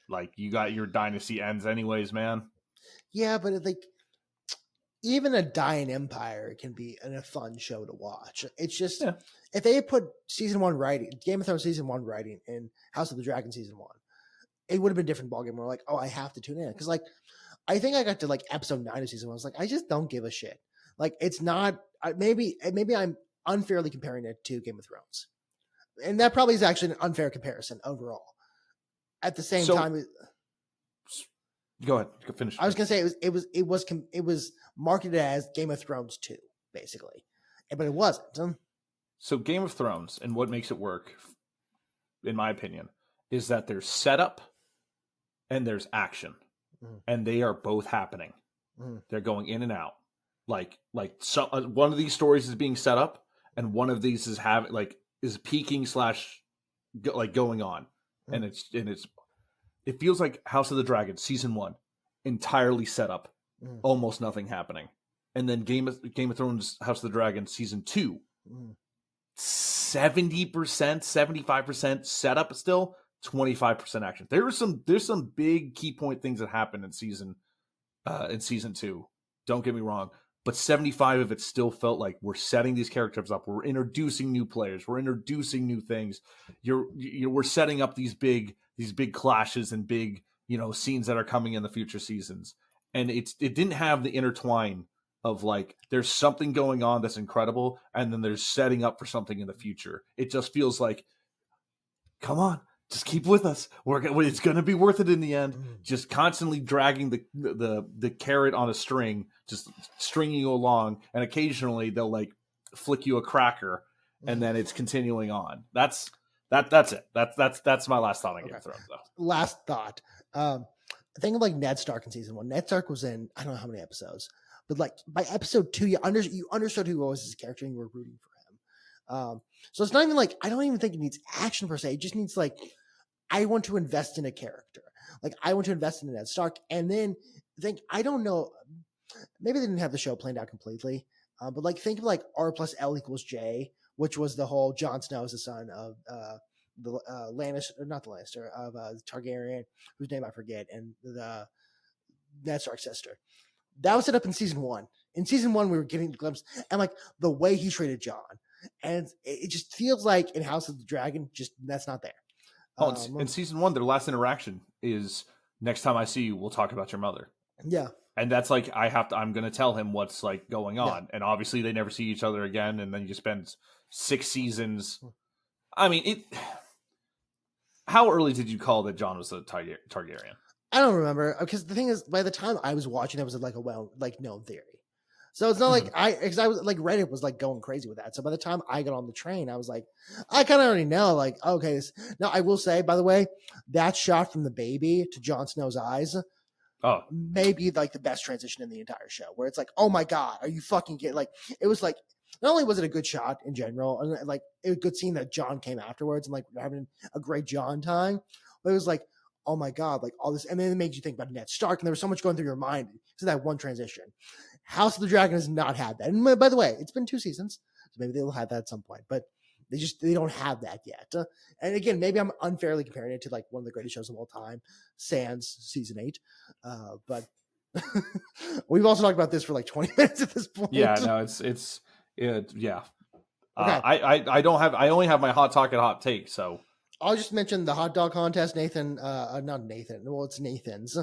Like, you got your dynasty ends anyways, man. Yeah, but like, even a dying empire can be a fun show to watch. It's just, if they had put season 1 writing, Game of Thrones season 1 writing in House of the Dragon season 1, it would have been a different ballgame. We're like, oh, I have to tune in. Because like, I think I got to like episode 9 of season 1. I was like, I just don't give a shit. Like, it's not, maybe I'm unfairly comparing it to Game of Thrones. And that probably is actually an unfair comparison overall. At the same time, go ahead, finish. I was gonna say it was marketed as Game of Thrones 2, basically, but it wasn't. So Game of Thrones, and what makes it work, in my opinion, is that there's setup and there's action, and they are both happening. They're going in and out. Like one of these stories is being set up, and one of these is peaking / going on, and it feels like House of the Dragon season 1 entirely set up, almost nothing happening, and then Game of Thrones House of the Dragon season 2, 70%, 75% setup still, 25% action. There's some big key point things that happen in season 2. Don't get me wrong. But 75 of it still felt like we're setting these characters up. We're introducing new players. We're introducing new things. We're setting up these big clashes and big, scenes that are coming in the future seasons. And it didn't have the intertwine of like, there's something going on that's incredible, and then there's setting up for something in the future. It just feels like, come on, just keep with us. It's going to be worth it in the end. Just constantly dragging the carrot on a string, just stringing you along, and occasionally they'll like flick you a cracker, and then it's continuing on. That's it. That's my last thought on Game of Thrones, though. Last thought. Think of like Ned Stark in season 1. Ned Stark was in, I don't know how many episodes, but like by episode 2, you understood who was his character and you were rooting for him. So it's not even like, I don't even think it needs action per se. It just needs like, I want to invest in a character. Like, I want to invest in Ned Stark, and then think, I don't know, maybe they didn't have the show planned out completely, but like think of like R plus L equals J, which was the whole Jon Snow is the son of the Lannister, or not the Lannister, of Targaryen, whose name I forget, and the Ned Stark's sister. That was set up in season 1. In season 1, we were getting a glimpse, and like the way he treated Jon, and it just feels like in House of the Dragon, just that's not there. In season 1, their last interaction is, next time I see you, we'll talk about your mother. Yeah. And that's like, I'm going to tell him what's like going on. Yeah. And obviously they never see each other again. And then you spend 6 seasons. I mean, how early did you call that Jon was a Targaryen? I don't remember, because the thing is, by the time I was watching, that was like a known theory. So it's not like because I was like, Reddit was like going crazy with that. So by the time I got on the train, I was like, I kind of already know, like, okay. Now I will say, by the way, that shot from the baby to Jon Snow's eyes, maybe like the best transition in the entire show, where it's like, oh my God, are you fucking kidding? Like, it was like, not only was it a good shot in general, and like it was good seeing that John came afterwards and like having a great John time, but it was like, oh my God, like all this, and then it makes you think about Ned Stark, and there was so much going through your mind to that one transition. House of the Dragon has not had that, and by the way, it's been 2 seasons, so maybe they'll have that at some point, but they don't have that yet. And again, maybe I'm unfairly comparing it to like one of the greatest shows of all time, Sans season 8, but we've also talked about this for like 20 minutes at this point. Yeah, no, yeah. Okay. I only have my hot talk and hot take, so I'll just mention the hot dog contest. Nathan, not Nathan. Well, it's Nathan's.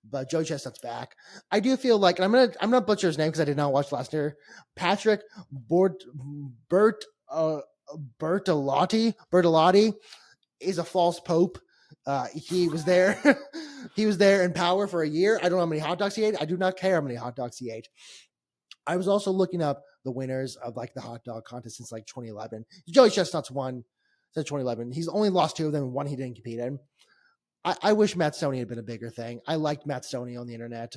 But Joe Chestnut's back. I do feel like, and I'm gonna butcher his name because I did not watch last year. Patrick Bertolotti is a false pope. He was there. He was there in power for a year. I don't know how many hot dogs he ate. I do not care how many hot dogs he ate. I was also looking up the winners of like the hot dog contest since like 2011. Joey Chestnut's won since 2011. He's only lost 2 of them and 1 he didn't compete in. I wish Matt Stoney had been a bigger thing. I liked Matt Stoney on the internet.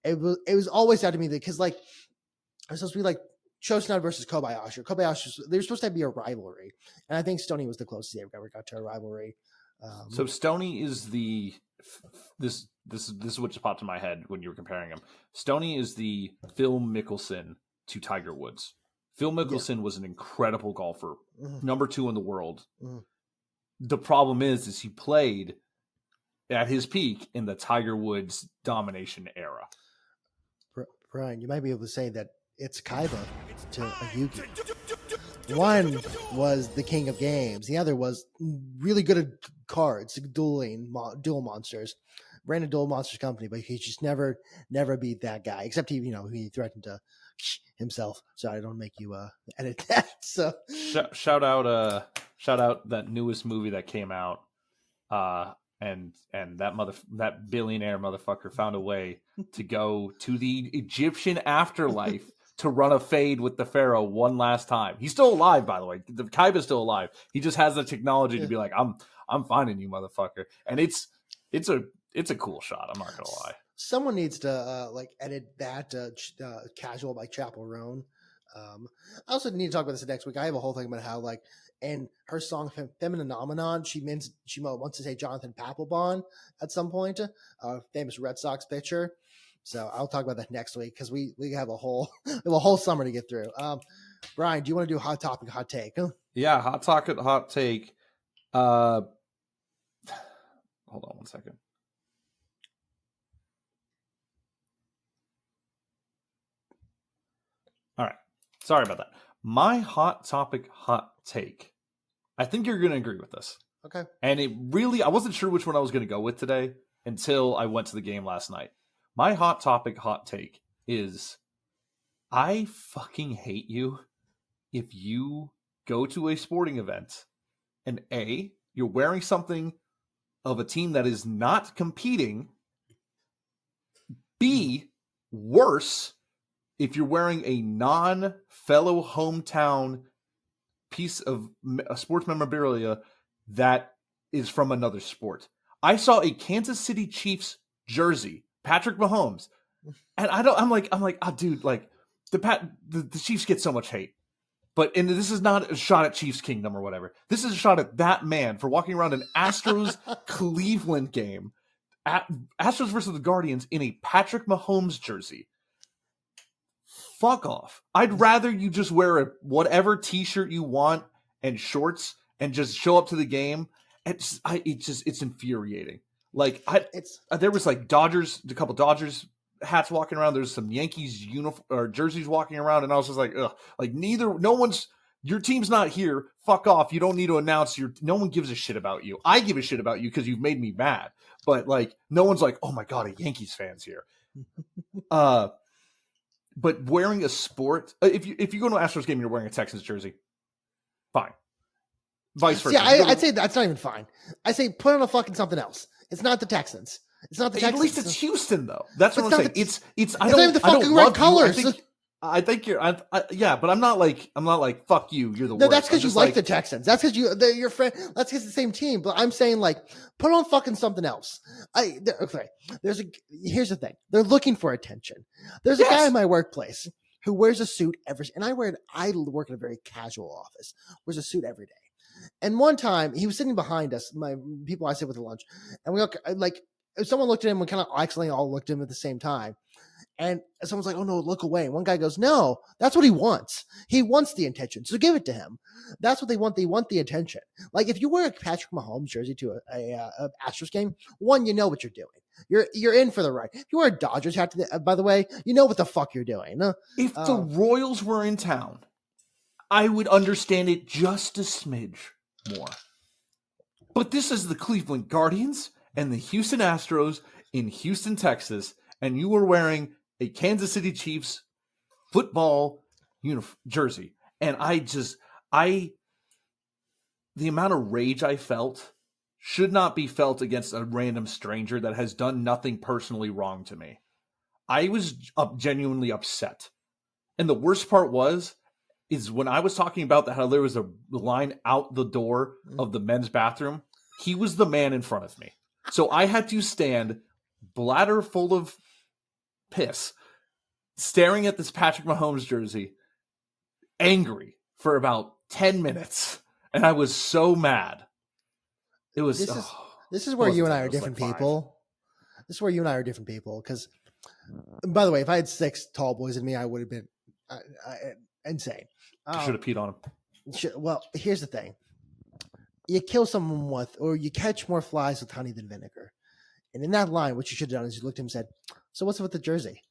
It was always sad to me because like it was supposed to be like Chestnut versus Kobayashi. They're supposed to be a rivalry, and I think Stoney was the closest they ever got to a rivalry. So Stoney is this is what just popped in my head when you were comparing him. Stoney is the Phil Mickelson to Tiger Woods. Phil Mickelson was an incredible golfer, number 2 in the world. The problem is he played at his peak in the Tiger Woods domination era. Brian, you might be able to say that it's Kaiba to a Yugi. One was the king of games. The other was really good at cards, duel monsters. Ran a duel monsters company, but he just never beat that guy. Except he threatened to himself. So I don't make you edit that. So shout out that newest movie that came out. And that billionaire motherfucker found a way to go to the Egyptian afterlife to run a fade with the pharaoh one last time. He's still alive, by the way. The Kaiba's still alive. He just has the technology to be like, I'm finding you, motherfucker. And it's a cool shot. I'm not gonna lie. Someone needs to edit that casual by Chapel Roan. I also need to talk about this next week. I have a whole thing about how in her song Femininomenon, she wants to say Jonathan Papelbon at some point, famous Red Sox pitcher. So I'll talk about that next week because we have a whole summer to get through. Brian, do you want to do hot topic, hot take? Yeah, hot topic, hot take. Hold on one second. All right. Sorry about that. My hot topic, hot take. I think you're going to agree with this. Okay. And I wasn't sure which one I was going to go with today until I went to the game last night. My hot topic, hot take is I fucking hate you if you go to a sporting event and A, you're wearing something of a team that is not competing. B, worse, if you're wearing a non-fellow hometown piece of sports memorabilia that is from another sport. I saw a Kansas City Chiefs jersey, Patrick Mahomes, and I'm like, oh, dude, like the Chiefs get so much hate, and this is not a shot at Chiefs Kingdom or whatever. This is a shot at that man for walking around an Astros Cleveland game, Astros versus the Guardians in a Patrick Mahomes jersey. Fuck off. I'd rather you just wear whatever t-shirt you want and shorts and just show up to the game. It's infuriating. Like there was like a couple Dodgers hats walking around. There's some Yankees jerseys walking around. And I was just like, ugh, like your team's not here. Fuck off. You don't need to announce no one gives a shit about you. I give a shit about you because you've made me mad. But like, no one's like, oh my God, a Yankees fan's here. But wearing a sport, if you go to an Astros game and you're wearing a Texans jersey, fine. Vice versa. Yeah, I'd say that's not even fine. I say put on a fucking something else. It's not the Texans. It's not the Texans. At least it's Houston, though. That's what I'm saying. It's not even the fucking red colors. I think you're, yeah, but I'm not like, fuck you. You're the worst. No, that's because you like the Texans. That's because they're your friend. That's because the same team. But I'm saying put on fucking something else. Here's the thing. They're looking for attention. There's a guy in my workplace who wears a suit and I work in a very casual office, wears a suit every day. And one time he was sitting behind us, my people I sit with at lunch, and we all like, someone looked at him, we kind of accidentally all looked at him at the same time. And someone's like, oh no, look away. And one guy goes, no, that's what he wants. He wants the attention. So give it to him. That's what they want. They want the attention. Like if you wear a Patrick Mahomes jersey to a Astros game, one, you know what you're doing. You're in for the ride. If you wear a Dodgers hat, by the way, you know what the fuck you're doing. If the Royals were in town, I would understand it just a smidge more. But this is the Cleveland Guardians and the Houston Astros in Houston, Texas, and you were wearing a Kansas City Chiefs football jersey. And the amount of rage I felt should not be felt against a random stranger that has done nothing personally wrong to me. I was genuinely upset. And the worst part is when I was talking about how there was a line out the door of the men's bathroom, he was the man in front of me. So I had to stand bladder full of piss, staring at this Patrick Mahomes jersey, angry for about 10 minutes. And I was so mad. It was. This is where you and I are different people. This is where you and I are different people. Because, by the way, if I had 6 tall boys in me, I would have been insane. Should have peed on him. Well, here's the thing. You kill someone or you catch more flies with honey than vinegar. And in that line, what you should have done is you looked at him and said, so what's with the jersey?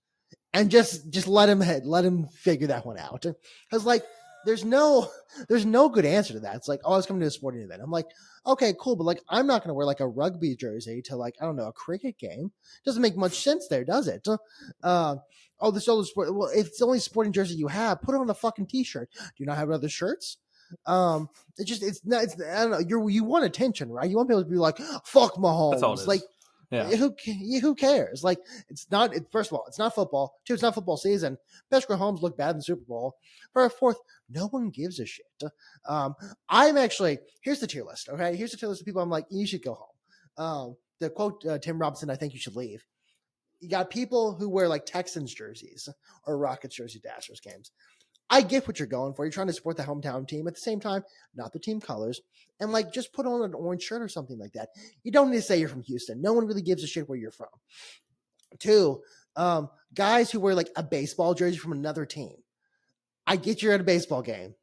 And just let him figure that one out. Because like, there's no good answer to that. It's like, oh, I was coming to a sporting event. I'm like, okay, cool. But like, I'm not going to wear like a rugby jersey to like, I don't know, a cricket game. Doesn't make much sense there, does it? This other sport. Well, if it's the only sporting jersey you have, put on a fucking t-shirt. Do you not have other shirts? I don't know. You want attention, right? You want people to be like, fuck Mahomes. That's all it is. Like, yeah. Who cares? Like, first of all, it's not football. 2, it's not football season. Patrick Mahomes looked bad in the Super Bowl. For a 4th, no one gives a shit. Here's the tier list. Okay. Here's the tier list of people I'm like, you should go home. The quote, Tim Robinson, I think you should leave. You got people who wear like Texans jerseys or Rockets jerseys to Astros games. I get what you're going for. You're trying to support the hometown team. At the same time, not the team colors. And like, just put on an orange shirt or something like that. You don't need to say you're from Houston. No one really gives a shit where you're from. 2, guys who wear like a baseball jersey from another team. I get you're at a baseball game.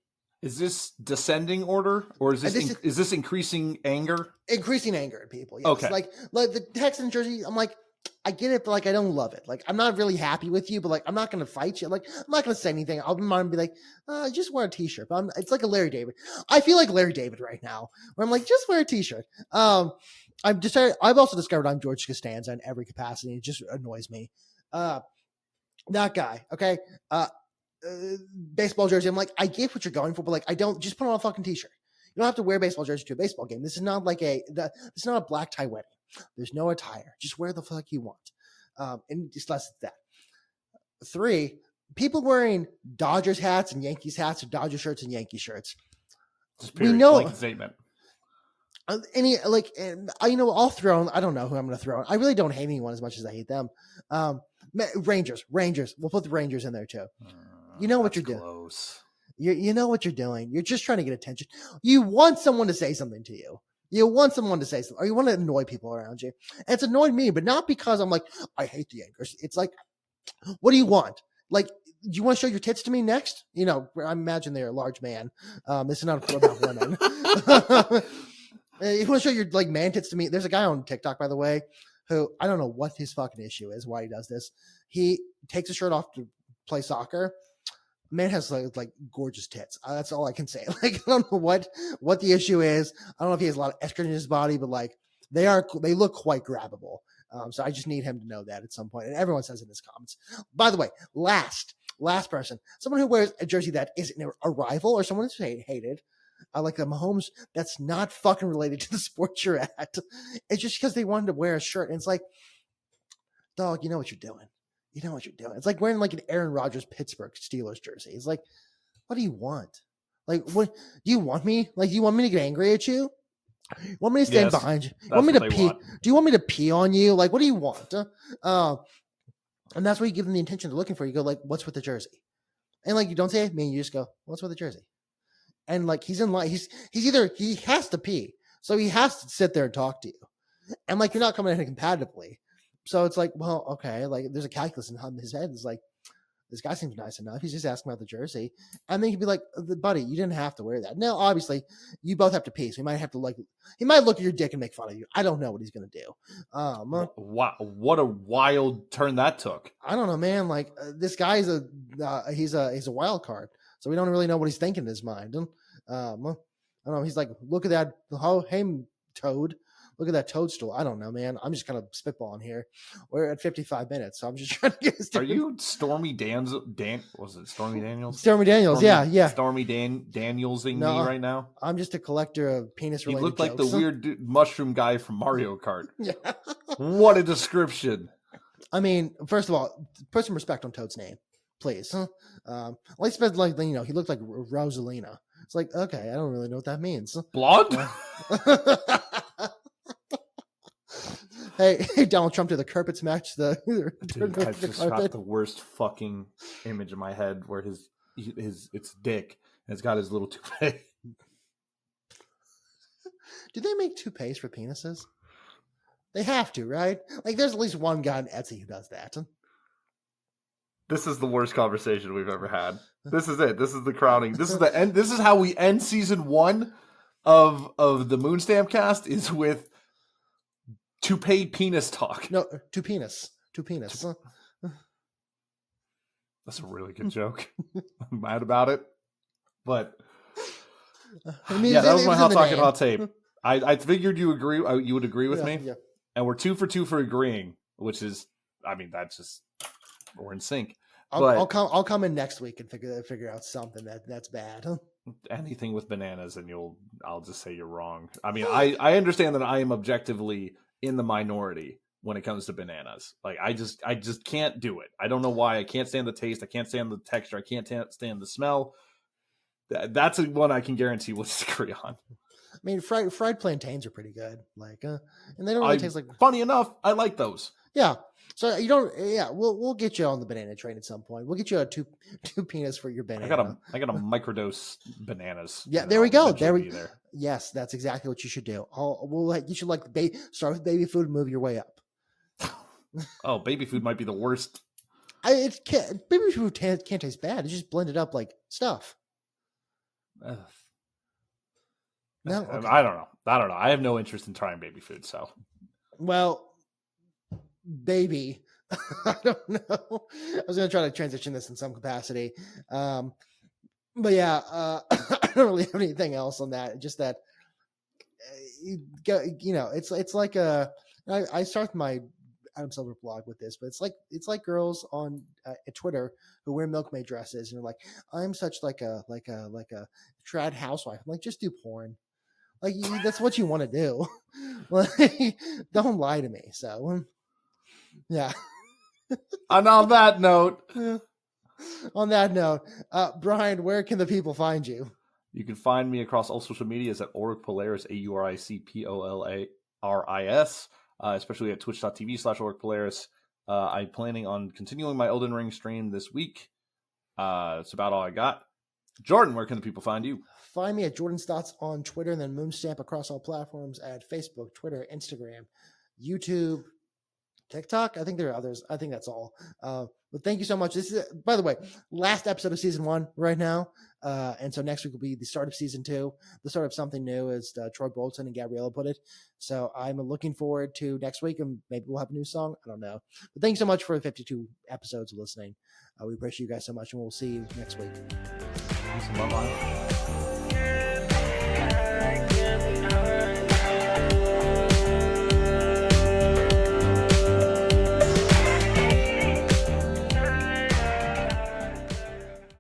Is this descending order or is this increasing anger? Increasing anger in people. Yes. Okay. Like the Texans jersey, I'm like, I get it, but like, I don't love it. Like, I'm not really happy with you, but like, I'm not going to fight you. I'm not going to say anything. I'll be like, just wear a t-shirt. But it's like a Larry David. I feel like Larry David right now, where I'm like, just wear a t-shirt. I've also discovered I'm George Costanza in every capacity. It just annoys me. That guy. Okay. Baseball jersey. I'm like, I get what you're going for, but like, I don't just put on a fucking t-shirt. You don't have to wear a baseball jersey to a baseball game. This is not like it's not a black tie wedding. There's no attire. Just wear the fuck you want. And just less than that. 3, people wearing Dodgers hats and Yankees hats or Dodger shirts and Yankee shirts. We know statement. I'll throw. I don't know who I'm going to throw in. I really don't hate anyone as much as I hate them. Rangers. We'll put the Rangers in there too. You know what you're doing. You know what you're doing. You're just trying to get attention. You want someone to say something to you. You want someone to say something, or you want to annoy people around you. And it's annoyed me, but not because I'm like, I hate the Yankees. It's like, what do you want? Like, do you want to show your tits to me next? You know, I imagine they're a large man. This is not about women. You want to show your like man tits to me? There's a guy on TikTok, by the way, who I don't know what his fucking issue is, why he does this. He takes his shirt off to play soccer. Man has like gorgeous tits. That's all I can say. Like, I don't know what the issue is. I don't know if he has a lot of estrogen in his body, but like they look quite grabbable. So I just need him to know that at some point. And everyone says in his comments. By the way, last person, someone who wears a jersey that isn't a rival or someone who's hated, like the Mahomes, that's not fucking related to the sport you're at. It's just because they wanted to wear a shirt. And it's like, dog, you know what you're doing. You know what you're doing. It's like wearing like an Aaron Rodgers Pittsburgh Steelers jersey. It's like, what do you want? Like, what do you want me? Like, do you want me to get angry at you? You want me to stand behind you? You want me to pee? Do you want me to pee on you? Like, what do you want? And that's where you give them the attention they're looking for. You go like, what's with the jersey? And like you don't say me, you just go, what's with the jersey? And like he's in line, he's either he has to pee, so he has to sit there and talk to you. And like you're not coming at it competitively. So it's like, well, okay, like there's a calculus in his head. It's like, this guy seems nice enough. He's just asking about the jersey. And then he'd be like, buddy, you didn't have to wear that. Now, obviously, you both have to pee. So he might have to like, he might look at your dick and make fun of you. I don't know what he's going to do. Wow, what a wild turn that took. I don't know, man. Like this guy is he's a wild card. So we don't really know what he's thinking in his mind. I don't know. He's like, look at that. Oh, hey, Toad. Look at that toadstool. I don't know, man. I'm just kind of spitballing here. We're at 55 minutes, so I'm just trying to get this. Are you Stormy was it Stormy Daniels? Stormy Daniels, yeah. Stormy Danielsing me right now? I'm just a collector of penis-related You look jokes. like the weird mushroom guy from Mario Kart. Yeah. What a description. I mean, first of all, put some respect on Toad's name, please. At least, like, you know, he looked like Rosalina. It's like, okay, I don't really know what that means. Blonde? Hey, Donald Trump did the carpets match the. Dude, I've just got the worst fucking image in my head where his it's dick and it's got his little toupee. Do they make toupees for penises? They have to, right? Like, there's at least one guy on Etsy who does that. This is the worst conversation we've ever had. This is it. This is the crowning. This is the end. This is how we end season 1 of the Moonstamp cast, is with toupee penis talk. No, to penis. That's a really good joke. I'm mad about it, but I mean, yeah, that was my hot talk and hot tape. I figured you would agree with me, yeah. And we're 2 for 2 for agreeing, which is, I mean, that's just, we're in sync. I'll come in next week and figure out something that's bad. Anything with bananas, and I'll just say you're wrong. I mean, I understand that I am objectively in the minority when it comes to bananas. Like, I just can't do it. I don't know why. I can't stand the taste. I can't stand the texture. I can't stand the smell. That's one I can guarantee we'll disagree on. I mean, fried plantains are pretty good. Like, and they don't really taste like. Funny enough, I like those. Yeah. So you don't. Yeah, we'll get you on the banana train at some point. We'll get you a two penis for your banana. I got a microdose bananas. Yeah, there we go. There. Yes, that's exactly what you should do. You should start with baby food and move your way up. Oh, baby food might be the worst. Baby food can't taste bad. It's just blended up like stuff. No, okay. I don't know. I have no interest in trying baby food. So, well, baby, I don't know. I was going to try to transition this in some capacity, but yeah, I don't really have anything else on that. Just that, it's like I start my Adam Silver blog with this, but it's like girls on Twitter who wear milkmaid dresses and are like, I'm such like a trad housewife. I'm like, just do porn. Like, that's what you want to do. Like, don't lie to me. So, yeah. And on that note, Brian, where can the people find you? You can find me across all social medias at Auric Polaris, AuricPolaris, especially at twitch.tv/Auric Polaris. I'm planning on continuing my Elden Ring stream this week. That's about all I got. Jordan, where can the people find you? Find me at Jordan Stotts on Twitter, and then Moonstamp across all platforms at Facebook, Twitter, Instagram, YouTube, TikTok. I think there are others. I think that's all. But thank you so much. This is, by the way, last episode of season 1 right now. And so next week will be the start of season 2, the start of something new, as Troy Bolton and Gabriella put it. So I'm looking forward to next week, and maybe we'll have a new song. I don't know. But thank you so much for the 52 episodes of listening. We appreciate you guys so much, and we'll see you next week. Bye-bye.